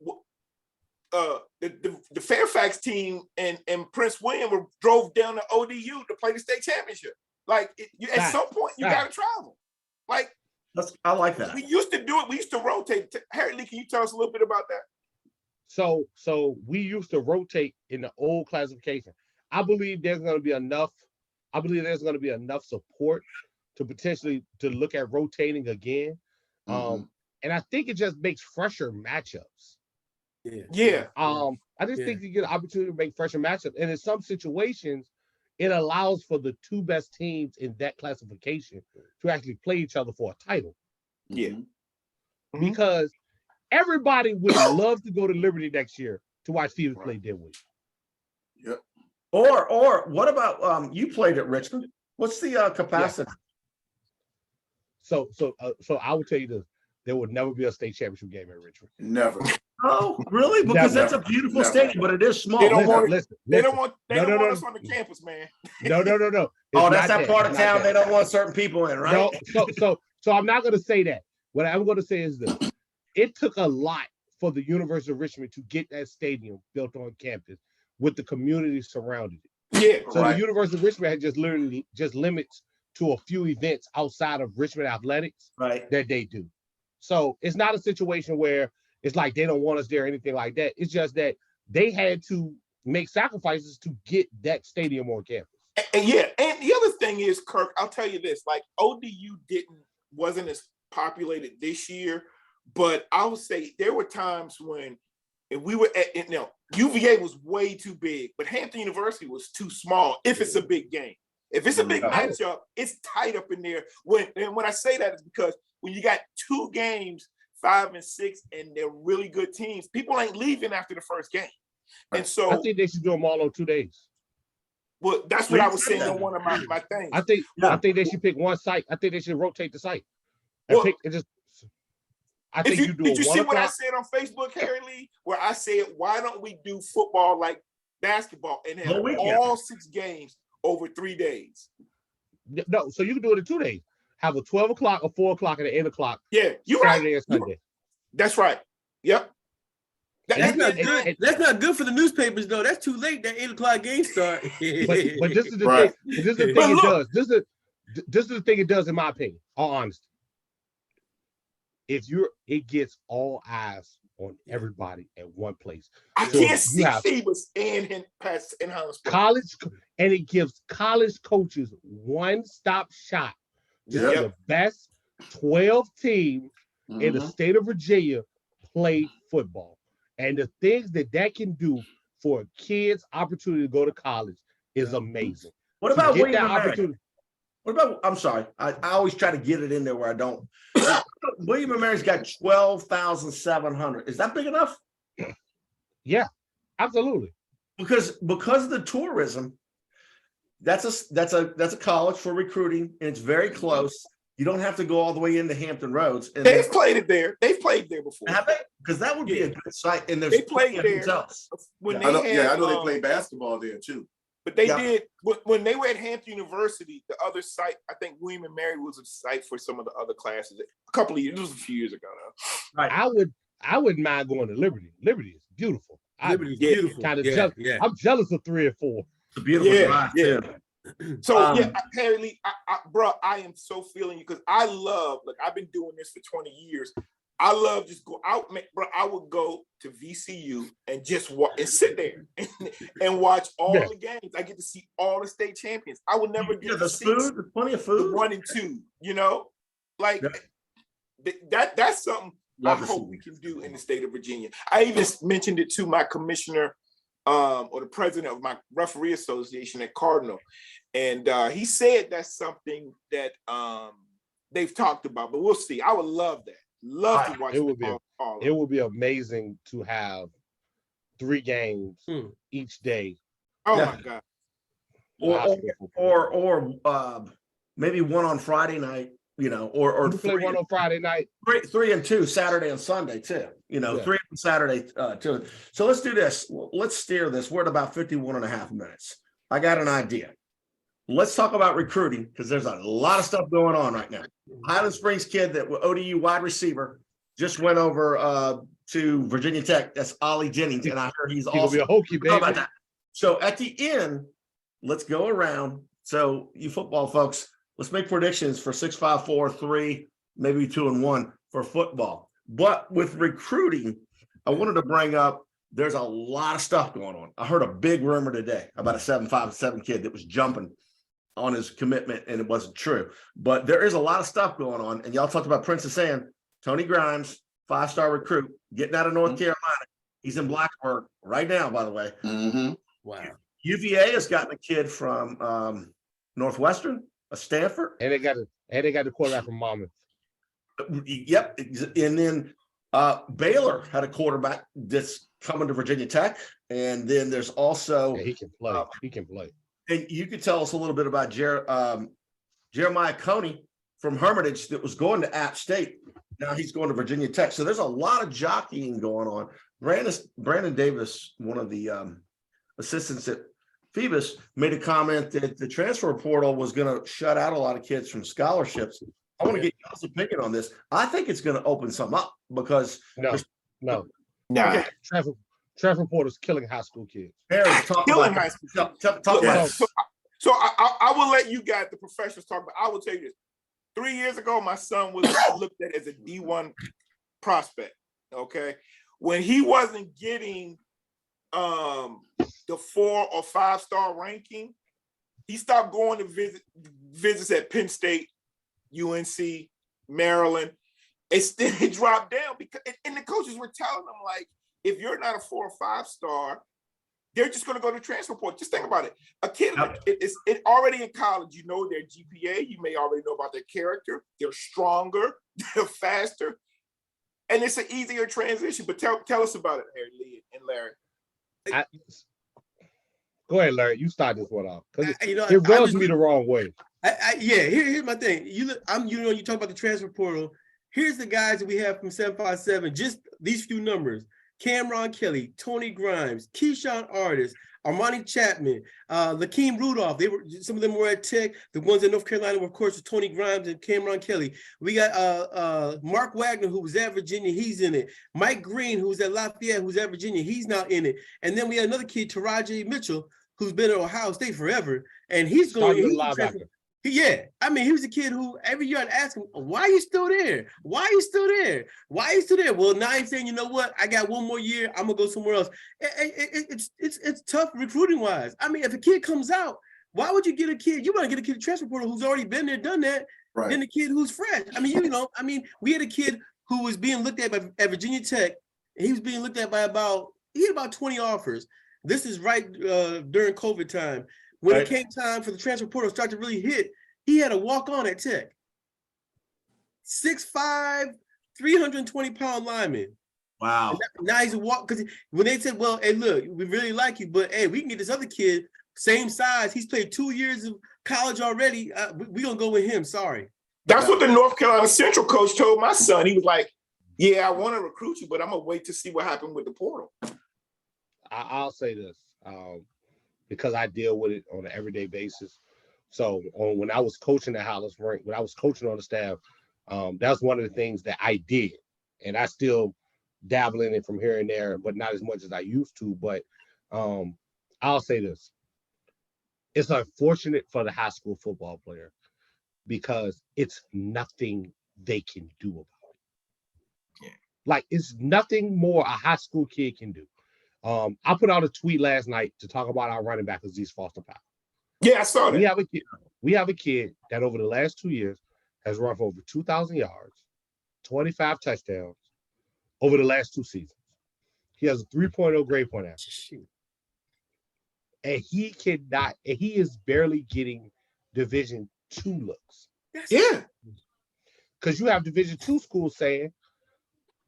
the Fairfax team and Prince William drove down to ODU to play the state championship. Like at some point, you got to travel. Like, I like that. We used to do it. We used to rotate. Harry Lee, can you tell us a little bit about that? So we used to rotate in the old classification. I believe there's going to be enough. I believe there's going to be enough support to potentially to look at rotating again. And I think it just makes fresher matchups. I just think you get an opportunity to make fresher matchups. And in some situations, it allows for the 2 best teams in that classification to actually play each other for a title. Because everybody would love to go to Liberty next year to watch Phoenix play Dinwiddie. Or what about you played at Richmond? What's the capacity? So I will tell you this: there would never be a state championship game at Richmond. Never. Oh, really? Because that's a beautiful stadium, but it is small. They don't want us on the campus, man. No. Oh, that's that part of town they don't want certain people in, right? No, so I'm not going to say that. What I'm going to say is this: it took a lot for the University of Richmond to get that stadium built on campus with the community surrounding it. The University of Richmond had just literally limits to a few events outside of Richmond athletics that they do. So it's not a situation where it's like they don't want us there or anything like that. It's just that they had to make sacrifices to get that stadium on campus. And the other thing is, Kirk, I'll tell you this: like ODU wasn't as populated this year, but I would say there were times when we were at, UVA was way too big, but Hampton University was too small. If it's a big game, if it's a big matchup, it's tight up in there. When I say that, it's because when you got 2 games, 5 and 6, and they're really good teams, people ain't leaving after the first game. And so I think they should do them all on 2 days. Well, that's what I was saying on one of my things. I think they should pick one site. I think they should rotate the site. Did you see what I said on Facebook, Harry Lee? Where I said, why don't we do football like basketball and have all 6 games over 3 days? No, so you can do it in 2 days. Have a 12 o'clock, a 4 o'clock, and an 8 o'clock. Yeah, you're Saturday right. and Sunday. That's right. Yep. That's not good. That's not good for the newspapers, though. That's too late. That 8 o'clock game start. but this is the thing. This is the thing it does. This is the thing it does, in my opinion. All honesty. It gets all eyes on everybody at one place. I can't see Phoebus and Highland Springs. And it gives college coaches one-stop shop to the best 12 teams in the state of Virginia play football. And the things that can do for a kid's opportunity to go to college is amazing. What about William and Mary? What about, I'm sorry, I always try to get it in there where I don't. William and Mary's got 12,700. Is that big enough? Yeah, absolutely. Because of the tourism, that's a college for recruiting, and it's very close. You don't have to go all the way into Hampton Roads. And They've played it there. They've played there before. have they? Because that would be a good site. And there's They played plenty of there hotels. when I know, they had, I know they play basketball there too. but they Yeah. did when they were at Hampton University. The other site, I think William and Mary was a site for some of the other classes. A couple of years, it was a few years ago now. Right. I wouldn't mind going to Liberty. Liberty is beautiful. Liberty's beautiful. Kind of Yeah, jealous. yeah. I'm jealous of 3 or 4. It's a beautiful drive too. So Harry Lee, bro, I am so feeling you because I love. Look, I've been doing this for 20 years. I love just go out, bro. I would go to VCU and just walk and sit there and watch all the games. I get to see all the state champions. I would never get to see food. There's plenty of food. the 1 and 2. You know, like that's something I hope we can do in the state of Virginia. I even mentioned it to my commissioner or the president of my referee association at Cardinal. And he said that's something that they've talked about, but we'll see. I would love that. Love to watch it. Would be amazing to have 3 games each day. Oh my God. Or maybe one on Friday night, you know, or play one on Friday night. 3 and 2 Saturday and Sunday too. You know, 3 on Saturday too. So let's do this. Let's steer this. We're at about 51 and a half minutes. I got an idea. Let's talk about recruiting because there's a lot of stuff going on right now. Highland Springs kid that ODU wide receiver just went over to Virginia Tech. That's Ollie Jennings, and I heard he's also be a Hokie, baby. about that. So at the end, let's go around. So you football folks, let's make predictions for 6, 5, 4, 3, maybe 2 and 1 for football. But with recruiting, I wanted to bring up. There's a lot of stuff going on. I heard a big rumor today about a 7.57 kid that was jumping on his commitment, and it wasn't true. But there is a lot of stuff going on. And y'all talked about Princess Anne, Tony Grimes, 5-star recruit, getting out of North Carolina. He's in Blacksburg right now, by the way. Wow. UVA has gotten a kid from Northwestern, a Stanford. And they got the quarterback from Monmouth. Yep. And then Baylor had a quarterback that's coming to Virginia Tech. And then there's also he can play. He can play. And you could tell us a little bit about Jeremiah Coney from Hermitage that was going to App State. Now he's going to Virginia Tech. So there's a lot of jockeying going on. Brandon Davis, one of the assistants at Phoebus, made a comment that the transfer portal was going to shut out a lot of kids from scholarships. I want to get y'all's opinion on this. I think it's going to open some up because no. Okay. Transfer portal's killing high school kids. Killing high school. Talk about it. So I will let you guys, the professionals, talk. But I will tell you this: 3 years ago, my son was looked at as a D1 prospect. Okay, when he wasn't getting the 4 or 5-star ranking, he stopped going to visits at Penn State, UNC, Maryland. It dropped down because, and the coaches were telling him, like, if you're not a 4 or 5-star, they're just going to go to transfer portal. Just think about it. A kid, it's already in college, you know their GPA, you may already know about their character. They're stronger, they're faster, and it's an easier transition. But tell us about it, Lee and Larry. Go ahead, Larry. You start this one off because it rubs me the wrong way. Here's my thing. You talk about the transfer portal. Here's the guys that we have from 757. Just these few numbers: Cameron Kelly, Tony Grimes, Keyshawn Artis, Armani Chapman, Lakeem Rudolph. Some of them were at Tech. The ones in North Carolina were, of course, Tony Grimes and Cameron Kelly. We got Mark Wagner, who was at Virginia. He's in it. Mike Green, who's at Lafayette, who's at Virginia. He's now in it. And then we had another kid, Taraji Mitchell, who's been at Ohio State forever, and he's going. Yeah, I mean, he was a kid who every year I'd ask him, "Why are you still there? Why are you still there? Why are you still there?" Well, now he's saying, "You know what? I got one more year. I'm gonna go somewhere else." It's tough recruiting wise. I mean, if a kid comes out, why would you get a kid? You want to get a kid transfer portal who's already been there, done that, than a kid who's fresh. I mean, we had a kid who was being looked at at Virginia Tech. And he was being looked at by he had about 20 offers. This is right during COVID time. When it came time for the transfer portal to start to really hit, he had a walk-on at Tech. 6'5", 320-pound lineman. Wow. Now he's a walk, because when they said, well, hey, look, we really like you, but hey, we can get this other kid, same size. He's played 2 years of college already. We're going to go with him. Sorry. That's what the North Carolina Central coach told my son. He was like, yeah, I want to recruit you, but I'm going to wait to see what happened with the portal. I'll say this, because I deal with it on an everyday basis. So when I was coaching at Highland Springs, when I was coaching on the staff, that's one of the things that I did. And I still dabble in it from here and there, but not as much as I used to. But I'll say this. It's unfortunate for the high school football player because it's nothing they can do about it. Yeah. Like, it's nothing more a high school kid can do. I put out a tweet last night to talk about our running back, Aziz Foster Powell. Yeah, I saw that. We have a kid that over the last 2 years has run for over 2,000 yards, 25 touchdowns over the last 2 seasons. He has a 3.0 grade point average. And he is barely getting Division II looks. Yeah. Because you have Division II schools saying,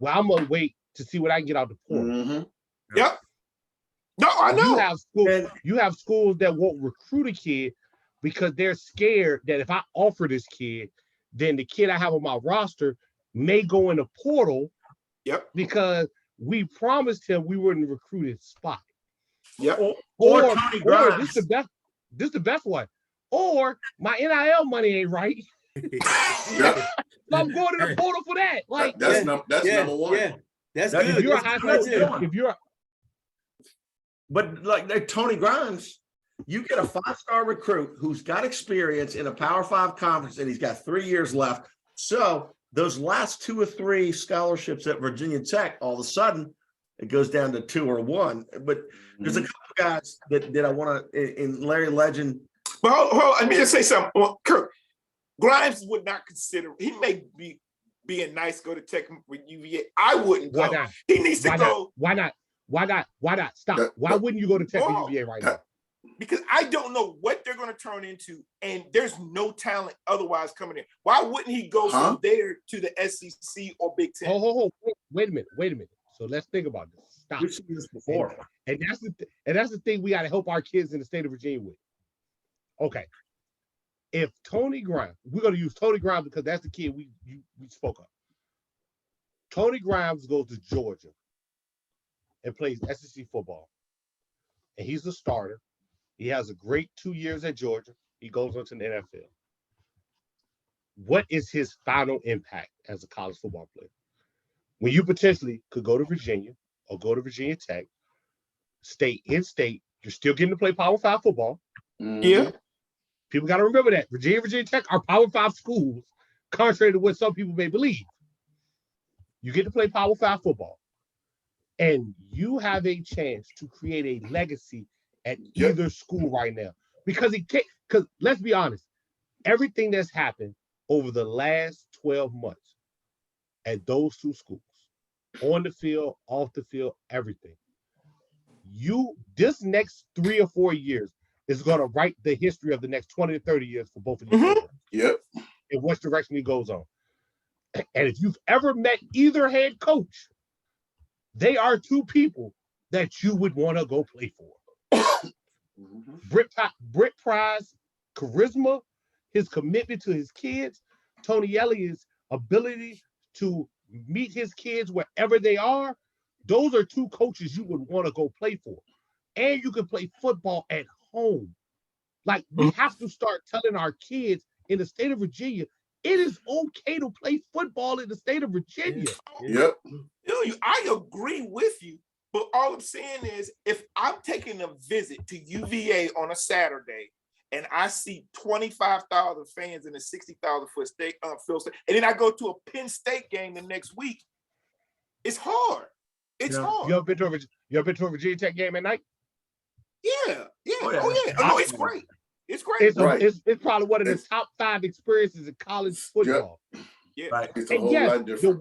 well, I'm going to wait to see what I can get out the portal. Mm-hmm. Yep. No, I know. You have schools that won't recruit a kid because they're scared that if I offer this kid, then the kid I have on my roster may go in the portal. Yep. Because we promised him we wouldn't recruit his spot. Yep. Or Tony Grimes. This is the best one. Or my NIL money ain't right. Yep. So I'm going to the portal for that. Like that's number one. Yeah. That's good. If you're a high school, but like Tony Grimes, you get a 5-star recruit who's got experience in a Power 5 conference and he's got 3 years left. So those last 2 or 3 scholarships at Virginia Tech, all of a sudden it goes down to 2 or 1. But there's a couple guys that I want to in Larry Legend. Well, hold on, let me just say something. Well, Kirk, Grimes would not consider. He may be being nice, go to Tech with UVA. I wouldn't go. Why not? He needs to go. Why not? Stop. Why wouldn't you go to Tech with UVA right now? Because I don't know what they're going to turn into, and there's no talent otherwise coming in. Why wouldn't he go from there to the SEC or Big Ten? Wait a minute. So let's think about this. Stop. We've seen this before. And that's the thing we got to help our kids in the state of Virginia with. Okay. If Tony Grimes, we're going to use Tony Grimes because that's the kid we spoke of. Tony Grimes goes to Georgia and plays SEC football. And he's the starter. He has a great 2 years at Georgia. He goes on to the NFL. What is his final impact as a college football player? When you potentially could go to Virginia or go to Virginia Tech, stay in state, you're still getting to play Power 5 football. Yeah. People got to remember that. Virginia Tech are Power 5 schools, contrary to what some people may believe. You get to play Power 5 football. And you have a chance to create a legacy at either school right now. Because let's be honest, everything that's happened over the last 12 months at those 2 schools, on the field, off the field, everything. This next 3 or 4 years is going to write the history of the next 20 to 30 years for both of these programs. Yep. In which direction he goes on. And if you've ever met either head coach, they are 2 people that you would want to go play for. Britt Price, charisma, his commitment to his kids, Tony Elliott's ability to meet his kids wherever they are. Those are 2 coaches you would want to go play for. And you can play football at home. Like, we have to start telling our kids in the state of Virginia, it is okay to play football in the state of Virginia. Yep. I agree with you, but all I'm saying is if I'm taking a visit to UVA on a Saturday and I see 25,000 fans in a 60,000 foot field state, and then I go to a Penn State game the next week, it's hard. It's hard. You ever been to a Virginia Tech game at night? Yeah. Oh yeah. No, it's great. It's great. It's probably one of the top 5 experiences in college football. Yeah. Right. It's a And whole yes, lot different.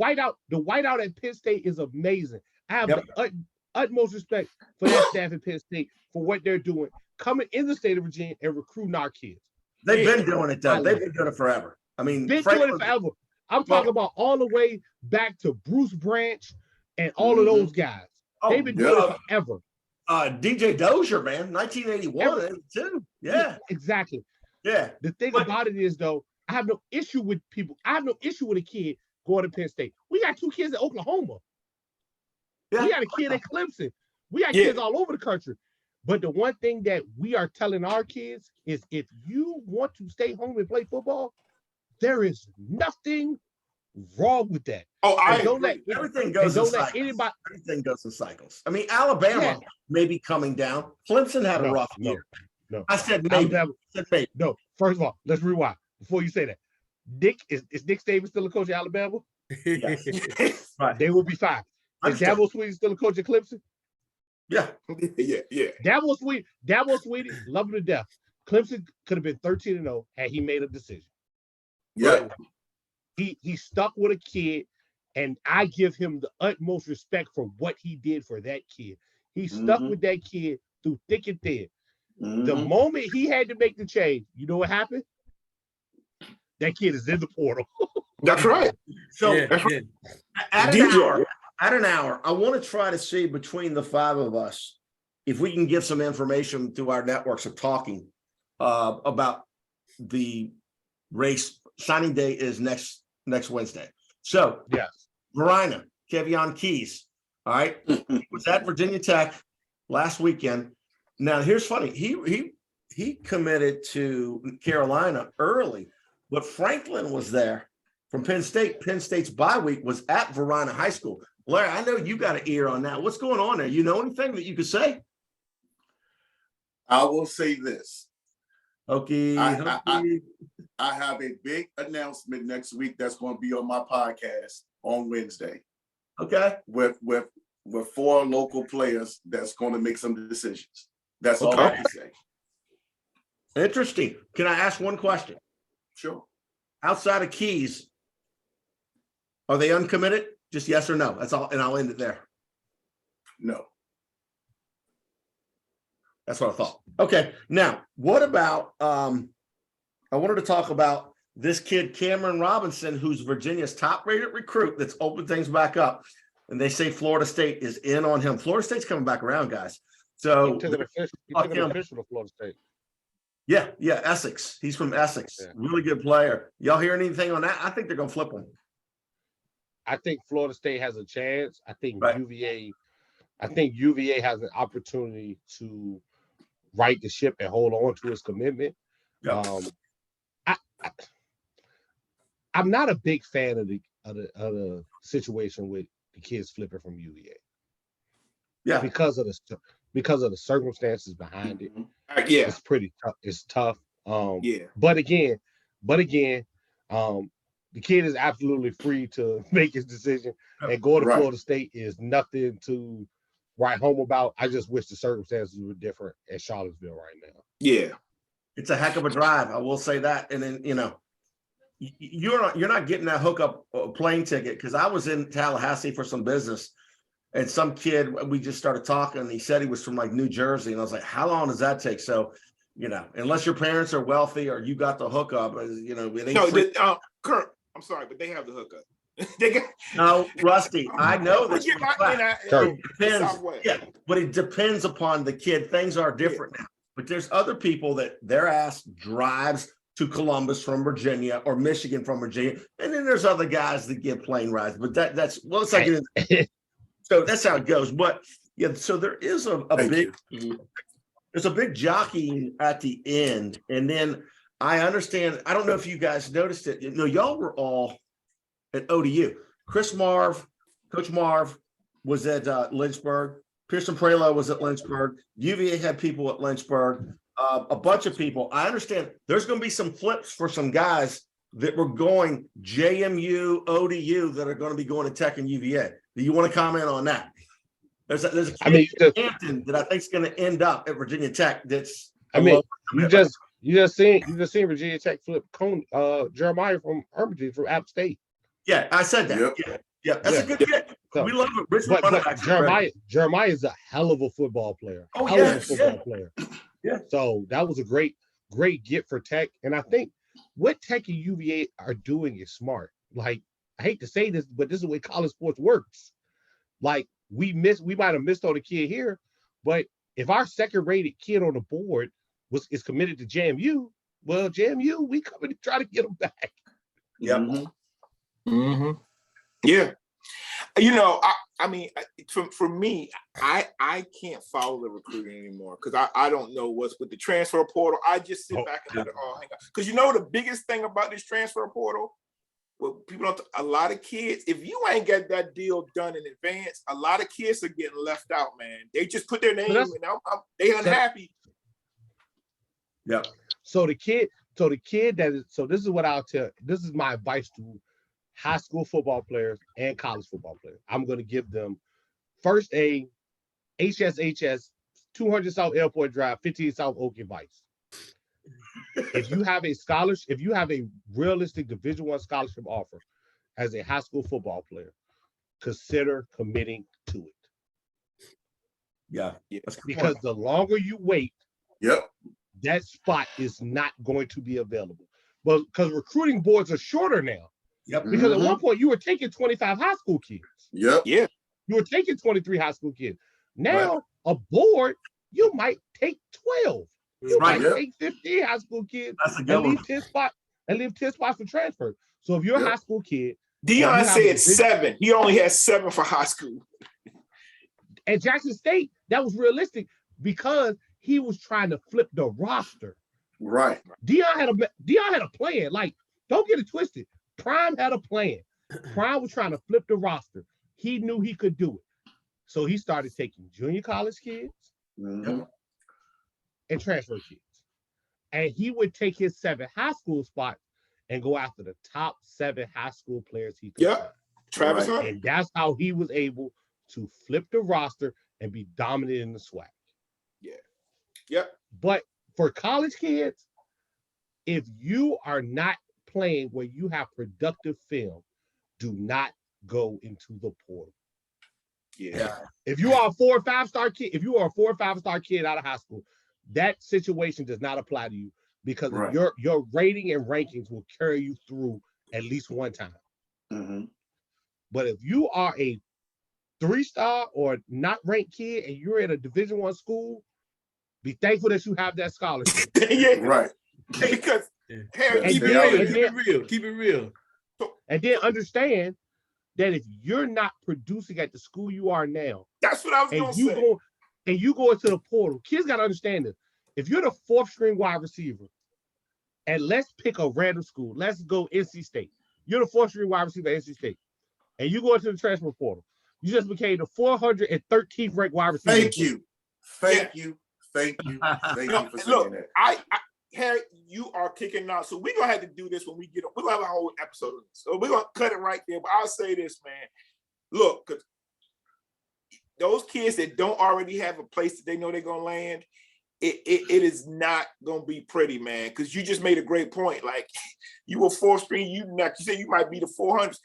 the whiteout at Penn State is amazing. I have the utmost respect for that staff at Penn State for what they're doing, coming in the state of Virginia and recruiting our kids. They've been doing it, though. They've been doing it forever. I mean, doing it forever. I'm talking about all the way back to Bruce Branch and all of those guys. They've been doing it forever. DJ Dozier, man, 1981, 82. Yeah. Exactly. Yeah. The thing about it is, though, I have no issue with people. I have no issue with a kid going to Penn State. We got 2 kids at Oklahoma. Yeah. We got a kid at Clemson. We got Yeah. kids all over the country. But the one thing that we are telling our kids is if you want to stay home and play football, there is nothing wrong with that. Oh, I And don't let agree. Everything goes in don't let cycles. anybody. Everything goes in cycles. I mean, Alabama may be coming down. Clemson had a rough year. No. I said maybe. Alabama, I said maybe. no. First of all, let's rewind before you say that. Is Nick Saban still a coach at Alabama? Yes. Right. They will be fine. Is Understood. Dabo Swinney still a coach at Clemson? Yeah. Yeah. Dabo Swinney, love him to death. Clemson could have been 13-0 had he made a decision. Yeah. He stuck with a kid, and I give him the utmost respect for what he did for that kid. He stuck with that kid through thick and thin. The moment he had to make the change, you know what happened? That kid is in the portal. That's right. So That's right. at DJ. an hour, I want to try to see between the 5 of us if we can give some information through our networks of talking about the race. Signing day is next Wednesday. So Yes. Verina, Kevion Keys, all right, he was at Virginia Tech last weekend. Now here's funny. He committed to Carolina early, but Franklin was there from Penn State. Penn State's bye week was at Verina High School. Larry, I know you got an ear on that. What's going on there? You know anything that you could say? I will say this. Okay. I have a big announcement next week that's going to be on my podcast on Wednesday. Okay. With 4 local players that's going to make some decisions. That's all I can say. Interesting. Can I ask one question? Sure. Outside of Keys, are they uncommitted? Just yes or no. That's all, and I'll end it there. No. That's what I thought. Okay. Now, what about I wanted to talk about this kid, Cameron Robinson, who's Virginia's top-rated recruit that's opened things back up. And they say Florida State is in on him. Florida State's coming back around, guys. So He took an official to Florida State. yeah, Essex. He's from Essex. Yeah. Really good player. Y'all hear anything on that? I think they're gonna flip him. I think Florida State has a chance. I think Right. UVA has an opportunity to right the ship and hold on to his commitment. Yeah. I'm not a big fan of the situation with the kids flipping from UVA. Yeah. Because of the circumstances behind it. Yeah. It's pretty tough. It's tough. Yeah. But again, the kid is absolutely free to make his decision, and go to Florida State is nothing to write home about. I just wish the circumstances were different at Charlottesville right now. Yeah. It's a heck of a drive. I will say that. And then, you're not getting that hookup plane ticket, because I was in Tallahassee for some business, and some kid, we just started talking, and he said he was from like New Jersey, and I was like, how long does that take? So, unless your parents are wealthy or you got the hookup, it ain't free. Kurt, I'm sorry, but they have the hookup. They got No, Rusty, I know that. Depends. Yeah, but it depends upon the kid. Things are different now. But there's other people that their ass drives to Columbus from Virginia or Michigan from Virginia, and then there's other guys that get plane rides. But that's well, it's like so that's how it goes. But yeah, so there is a big there's a big jockeying at the end, and then I understand. I don't know if you guys noticed it. Y'all were all at ODU. Coach Marv was at Lynchburg. Pearson Prelo was at Lynchburg. UVA had people at Lynchburg. A bunch of people. I understand there's going to be some flips for some guys that were going JMU, ODU that are going to be going to Tech and UVA. Do you want to comment on that? There's a kid in Hampton that I think is going to end up at Virginia Tech. You just seen Virginia Tech flip Jeremiah from Hermitage from App State. Yeah, I said that. Yep. Yeah, that's a good kid. So, we love it. Richmond Jeremiah is a hell of a football player. Player. Yeah. So that was a great get for Tech. And I think what Tech and UVA are doing is smart. Like, I hate to say this, but this is the way college sports works. Like, we might have missed on a kid here, but if our second-rated kid on the board is committed to JMU, Well, JMU, we coming to try to get them back. Yep. Mm-hmm. Yeah. You know, I mean, for me, I can't follow the recruiting anymore because I don't know what's with the transfer portal. I just sit back and let it all hang out. Because you know the biggest thing about this transfer portal, well, people don't. A lot of kids, if you ain't got that deal done in advance, a lot of kids are getting left out, man. They just put their name and they unhappy. Yep. So the kid that is, so this is what I'll tell. This is my advice to high school football players and college football players. I'm going to give them first a HSHS 200 South Airport Drive, 15 South Oak advice. If you have a scholarship, if you have a realistic Division I scholarship offer as a high school football player, consider committing to it. Yeah. Because the longer you wait, Yep. that spot is not going to be available. But because recruiting boards are shorter now. Yep. Because at one point you were taking 25 high school kids. Yep. Yeah. You were taking 23 high school kids. Now a board, you might take 12. You might take 15 high school kids and leave 10 spots and leave 10 spots for transfer. So if you're a high school kid, Deion said 7. He only has 7 for high school. At Jackson State, that was realistic because he was trying to flip the roster. Right. Deion had a plan. Like, don't get it twisted. Prime had a plan. Prime was trying to flip the roster. He knew he could do it. So he started taking junior college kids and transfer kids. And he would take his 7 high school spots and go after the top 7 high school players he could. Yep. Travis Hunter. And that's how he was able to flip the roster and be dominant in the SWAC. Yeah. Yep. But for college kids, if you are not playing where you have productive film, do not go into the portal. Yeah. If you are a 4 or 5 star kid, if you are a 4 or 5 star kid out of high school, that situation does not apply to you because your rating and rankings will carry you through at least one time. But if you are a 3-star or not ranked kid and you're at a Division I school, be thankful that you have that scholarship. Right. Because Harry, keep it real. And then understand that if you're not producing at the school you are now, that's what I was going to say. And you go into the portal, kids got to understand this. If you're the 4th string wide receiver, and let's pick a random school, let's go NC State. You're the 4th string wide receiver at NC State, and you go into the transfer portal. You just became the 413th ranked wide receiver. Thank you for saying that. Harry, you are kicking out. So we're going to have to do this when we get up. We're going to have a whole episode of this. So we're going to cut it right there. But I'll say this, man. Look, because those kids that don't already have a place that they know they're going to land, it is not going to be pretty, man. Because you just made a great point. Like, you were 4th string. You said you might be the 400s.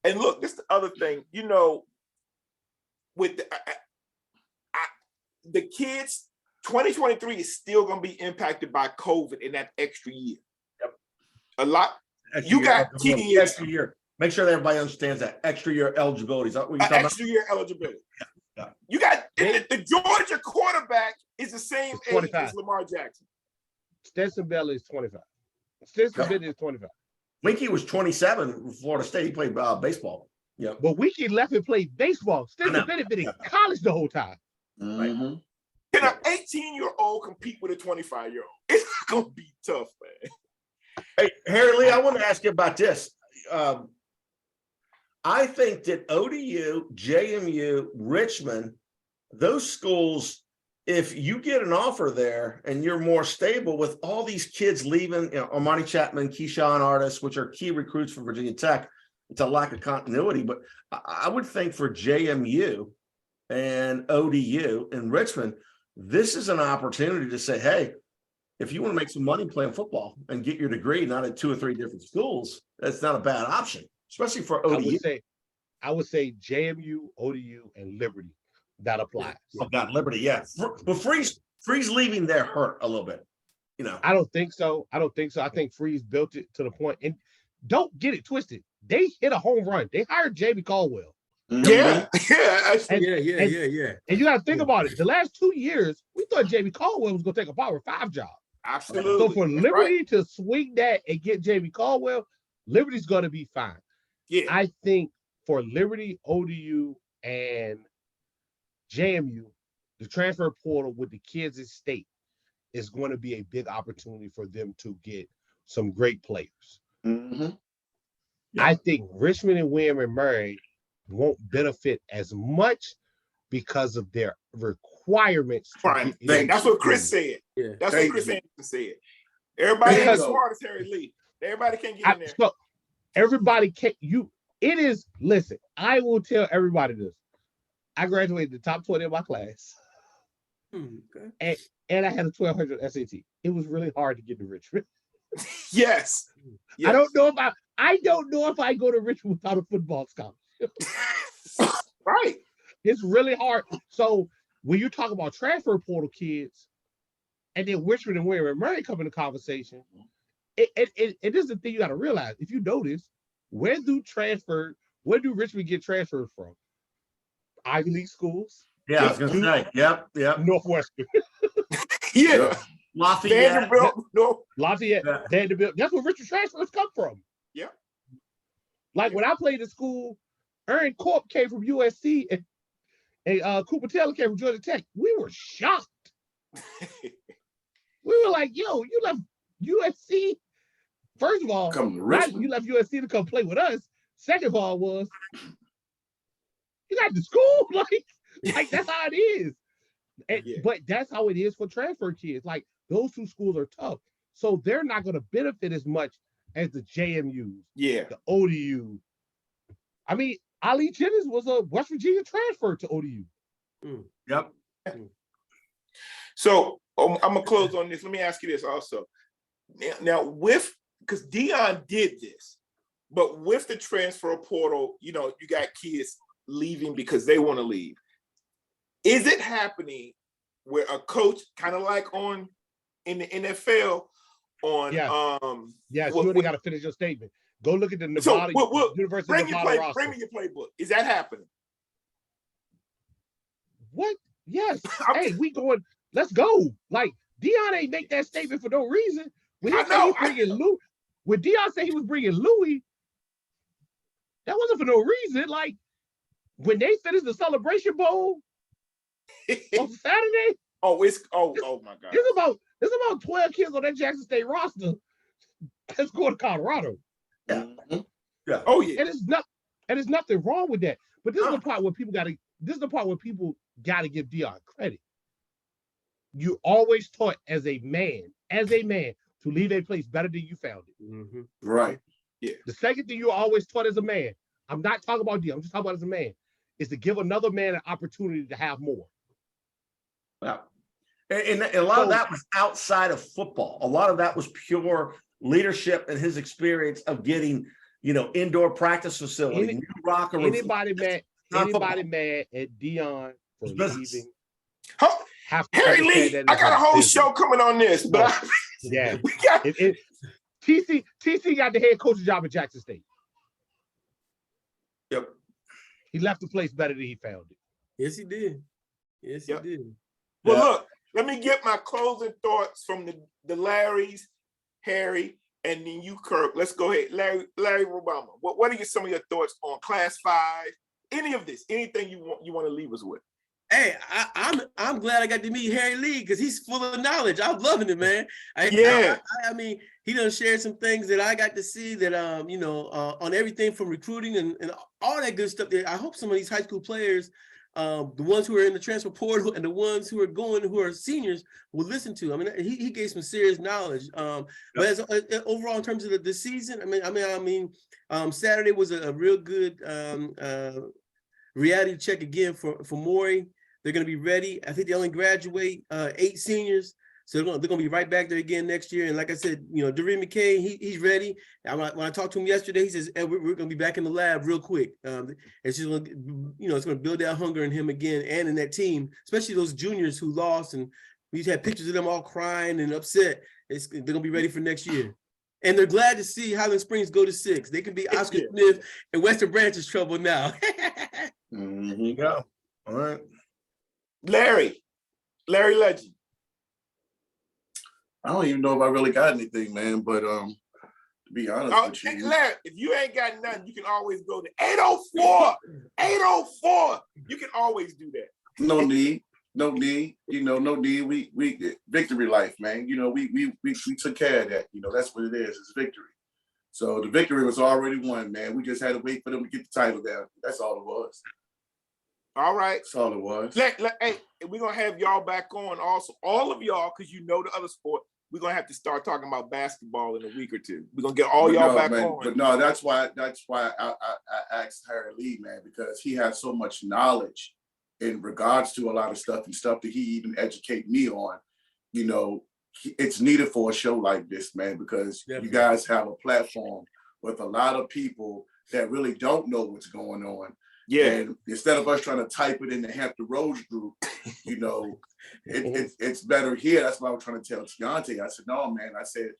And look, this is the other thing. You know, with the kids, 2023 is still going to be impacted by COVID in that extra year. Yep. A lot. You got kids. Extra year. Make sure that everybody understands that. Extra year eligibility. Is that what you're talking extra year eligibility. Yeah. You got the Georgia quarterback is the same age as Lamar Jackson. Stetson Bell is 25. Stetson Bell is 25. Winky was 27 for Florida State. He played baseball. Yeah. But Winky left and played baseball. Stetson Bennett been in college the whole time. Right. Can an 18-year-old compete with a 25-year-old? It's going to be tough, man. Hey, Harry Lee, I want to ask you about this. I think that ODU, JMU, Richmond, those schools, if you get an offer there and you're more stable with all these kids leaving, Armani Chapman, Keyshawn Artis, which are key recruits for Virginia Tech, it's a lack of continuity. But I would think for JMU and ODU and Richmond, this is an opportunity to say, hey, if you want to make some money playing football and get your degree, not at 2 or 3 different schools, that's not a bad option, especially for ODU. I would say JMU, ODU, and Liberty. That applies. Oh God, Liberty, yeah. But Freeze leaving there hurt a little bit. I don't think so. I think Freeze built it to the point. And don't get it twisted. They hit a home run. They hired Jamie Caldwell. Yeah. And you got to think about it. The last 2 years, we thought Jamie Caldwell was going to take a Power 5 job. Absolutely. So for Liberty to swing that and get Jamie Caldwell, Liberty's going to be fine. Yeah. I think for Liberty, ODU, and JMU, the transfer portal with the kids at state is going to be a big opportunity for them to get some great players. Mm-hmm. Yeah. I think Richmond and William and Murray won't benefit as much because of their requirements. Prime. That's what Chris said. Yeah. That's what Chris Anderson said. Everybody ain't as smart as Harry Lee. Everybody can't get in there. So everybody can't. It is. Listen, I will tell everybody this. I graduated the top 20 of my class, Okay. and I had a 1200 SAT. It was really hard to get to Richmond. Yes. I don't know if I go to Richmond without a football scholarship. Right. It's really hard. So when you talk about transfer portal kids, and then Richmond and William and Murray come in the conversation, it is the thing you got to realize. If you notice, where do Richmond get transferred from? Ivy League schools. Yeah, I was gonna say. Yep. Northwestern. Yeah. Lafayette. Lafayette. Yeah. Vanderbilt. That's where Richmond transfers come from. Yeah. Like when I played in school, Aaron Corp came from USC and Cooper Taylor came from Georgia Tech. We were shocked. We were like, yo, you left USC. First of all, you left USC to come play with us. Second of all was, you got to school? Like that's how it is. But that's how it is for transfer kids. Like those two schools are tough. So they're not going to benefit as much as the JMUs, the ODU. I mean, Ali Jennings was a West Virginia transfer to ODU. Yep. So I'm gonna close on this. Let me ask you this also. Now because Dion did this, but with the transfer portal, you got kids leaving because they want to leave. Is it happening where a coach, kind of like in the NFL, you only got to finish your statement. Go look at the Nevada University of Nevada roster. Bring me your playbook. Is that happening? What? Yes. Hey, we going. Let's go. Like Dion ain't make that statement for no reason. When he said when Dion said he was bringing Louis, that wasn't for no reason. Like when they finished the Celebration Bowl on Saturday. Oh my God. There's about 12 kids on that Jackson State roster that's going to Colorado. Yeah. Yeah. Oh yeah. And there's nothing wrong with that. But this is the part where people got to give Dion credit. You always taught as a man, to leave a place better than you found it. Mm-hmm. Right. Yeah. The second thing you always taught as a man, I'm not talking about Dion, I'm just talking about as a man, is to give another man an opportunity to have more. Yeah. And a lot of that was outside of football. A lot of that was pure leadership and his experience of getting, indoor practice facility, new locker room. Anybody mad at Dion for leaving? Harry Lee, I got a whole show coming on this, but TC got the head coach's job at Jackson State. Yep. He left the place better than he found it. Yes, he did. Yes, he did. Well, look, let me get my closing thoughts from the Larrys, Harry, and then you, Kirk. Let's go ahead. Larry Rubama, what are some of your thoughts on Class 5? Any of this, anything you want to leave us with? Hey, I'm glad I got to meet Harry Lee because he's full of knowledge. I'm loving it, man. I mean, he done shared some things that I got to see that on everything from recruiting and all that good stuff. I hope some of these high school players, the ones who are in the transfer portal and the ones who are seniors, will listen to. I mean, he gave some serious knowledge. But as overall in terms of the season, I mean, Saturday was a real good reality check again for Maury. They're going to be ready. I think they only graduate 8 seniors. So they're going to be right back there again next year. And like I said, Doreen McKay, he's ready. When I talked to him yesterday, he says, we're going to be back in the lab real quick. It's just going to, it's going to build that hunger in him again and in that team, especially those juniors who lost. And we've had pictures of them all crying and upset. They're going to be ready for next year. And they're glad to see Highland Springs go to 6. They can be Oscar Smith and Western Branch's trouble now. There you go. All right. Larry Legend. I don't even know if I really got anything, man. But to be honest with you, Larry, if you ain't got nothing, you can always go to 804. 804. You can always do that. no need. No need, no need. We victory life, man. We took care of that. That's what it is. It's victory. So the victory was already won, man. We just had to wait for them to get the title down. That's all it was. All right. That's all it was. Hey, we're gonna have y'all back on also. All of y'all, because you know the other sport, we're gonna have to start talking about basketball in a week or two. We're gonna get all y'all back on. But no, that's why I asked Harry Lee, man, because he has so much knowledge in regards to a lot of stuff and stuff that he even educate me on. It's needed for a show like this, man, because you guys have a platform with a lot of people that really don't know what's going on. Yeah. And instead of us trying to type it in the Hampton Roads group, it's better here. That's what I was trying to tell Tiante. I said, no, man. I said,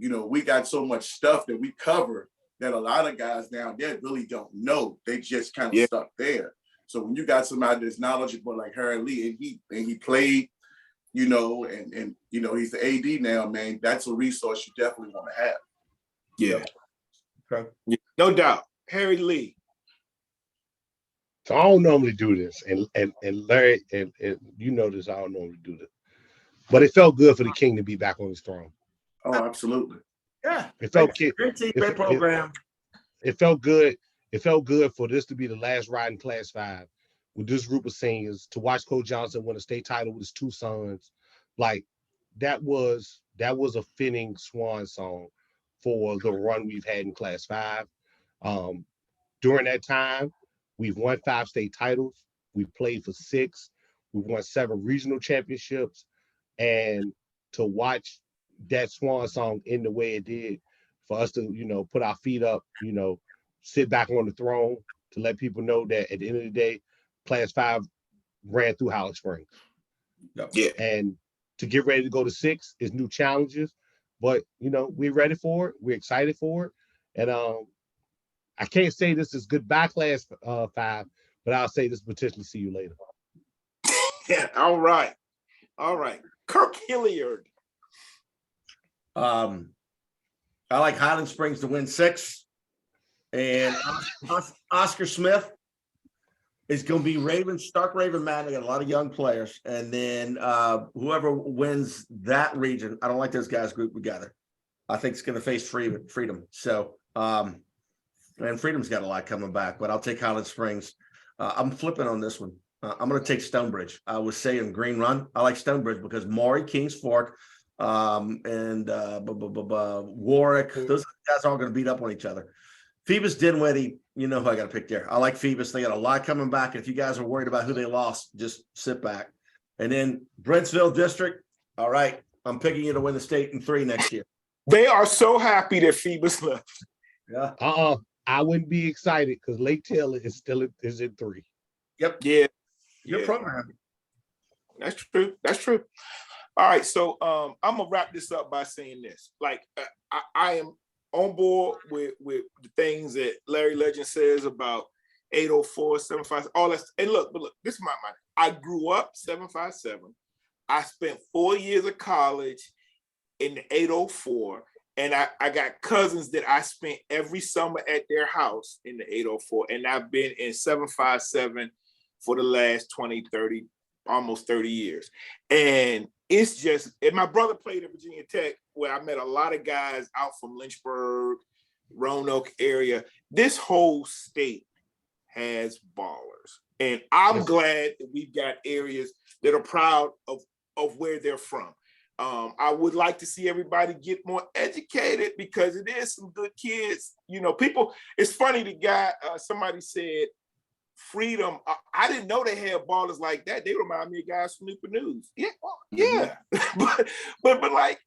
we got so much stuff that we cover that a lot of guys down there really don't know. They just kind of stuck there. So when you got somebody that's knowledgeable like Harry Lee, and he played, and he's the AD now, man, that's a resource you definitely want to have. Yeah. Okay. No doubt. Harry Lee. So I don't normally do this, and Larry, and you know this, I don't normally do this, but it felt good for the king to be back on his throne. Oh, absolutely. Yeah. It felt great program. It felt good. It felt good for this to be the last ride in Class 5 with this group of seniors, to watch Coach Johnson win a state title with his two sons. Like that was a fitting swan song for the run we've had in Class 5. During that time, we've won 5 state titles. We've played for 6. We've won 7 regional championships. And to watch that swan song end the way it did, for us to, put our feet up, sit back on the throne, to let people know that at the end of the day, Class 5 ran through Highland Springs. Yeah. And to get ready to go to 6 is new challenges. But, we're ready for it. We're excited for it. And I can't say this is goodbye Class 5, but I'll say this potentially see you later. Yeah. All right. Kirk Hilliard. I like Highland Springs to win 6. And Oscar Smith is going to be Stark Raven man. They got a lot of young players. And then whoever wins that region, I don't like those guys grouped together. I think it's going to face Freedom. So, and Freedom's got a lot coming back, but I'll take Highland Springs. I'm flipping on this one. I'm going to take Stonebridge. I was saying Green Run. I like Stonebridge because Maury, Kings Fork, and Warwick, those guys are all going to beat up on each other. Phoebus Dinwiddie, you know who I got to pick there. I like Phoebus. They got a lot coming back. And if you guys are worried about who they lost, just sit back. And then Brentsville District. All right. I'm picking you to win the state in 3 next year. They are so happy that Phoebus left. Yeah. I wouldn't be excited because Lake Taylor is in 3. Yep. Yeah. Your program. That's true. All right. So I'm gonna wrap this up by saying this. Like I am on board with the things that Larry Legend says about 804, 757, all that. And look, this is my mind. I grew up 757. I spent 4 years of college in the 804. And I got cousins that I spent every summer at their house in the 804. And I've been in 757 for the last 20, 30, almost 30 years. And it's just, and my brother played at Virginia Tech, where I met a lot of guys out from Lynchburg, Roanoke area. This whole state has ballers. And I'm glad that we've got areas that are proud of where they're from. I would like to see everybody get more educated because it is some good kids. People, it's funny, the guy, somebody said, Freedom. I didn't know they had ballers like that. They remind me of guys from Newport News. Yeah, well, yeah. but like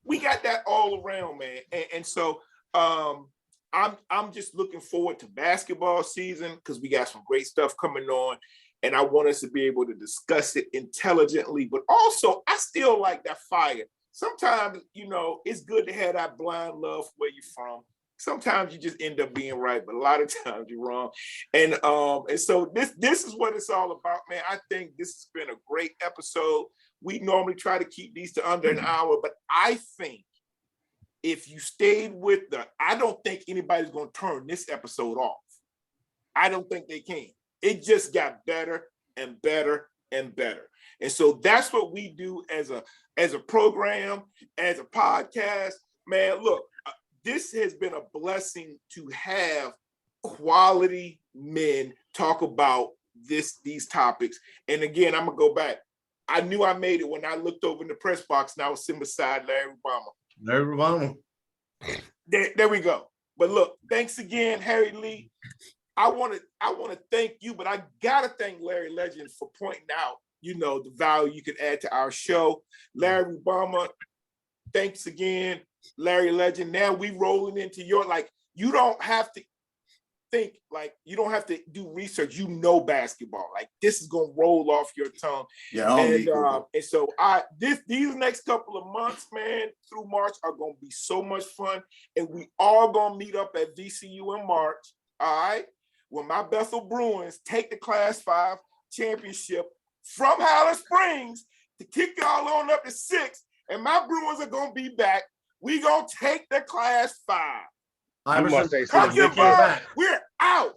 we got that all around, man. And so I'm just looking forward to basketball season because we got some great stuff coming on, and I want us to be able to discuss it intelligently. But also, I still like that fire. Sometimes, it's good to have that blind love for where you're from. Sometimes you just end up being right, but a lot of times you're wrong. And so this is what it's all about, man. I think this has been a great episode. We normally try to keep these to under an hour, but I think if you stayed with I don't think anybody's going to turn this episode off. I don't think they can. It just got better and better and better. And so that's what we do as a program, as a podcast. Man, look, this has been a blessing to have quality men talk about these topics. And again, I'm gonna go back. I knew I made it when I looked over in the press box and I was sitting beside Larry Rubama. Larry Rubama. There we go. But look, thanks again, Harry Lee. I want to thank you, but I gotta thank Larry Legend for pointing out, the value you could add to our show. Larry Rubama, thanks again. Larry Legend. Now we rolling into you don't have to think, you don't have to do research. Basketball. This is gonna roll off your tongue. Yeah. And so these next couple of months, man, through March are gonna be so much fun. And we all gonna meet up at VCU in March. All right. When my Bethel Bruins take the Class 5 championship from Highland Springs to kick y'all on up to 6, and my Bruins are gonna be back. We gonna take the Class 5. You must say Come something. here, we're out.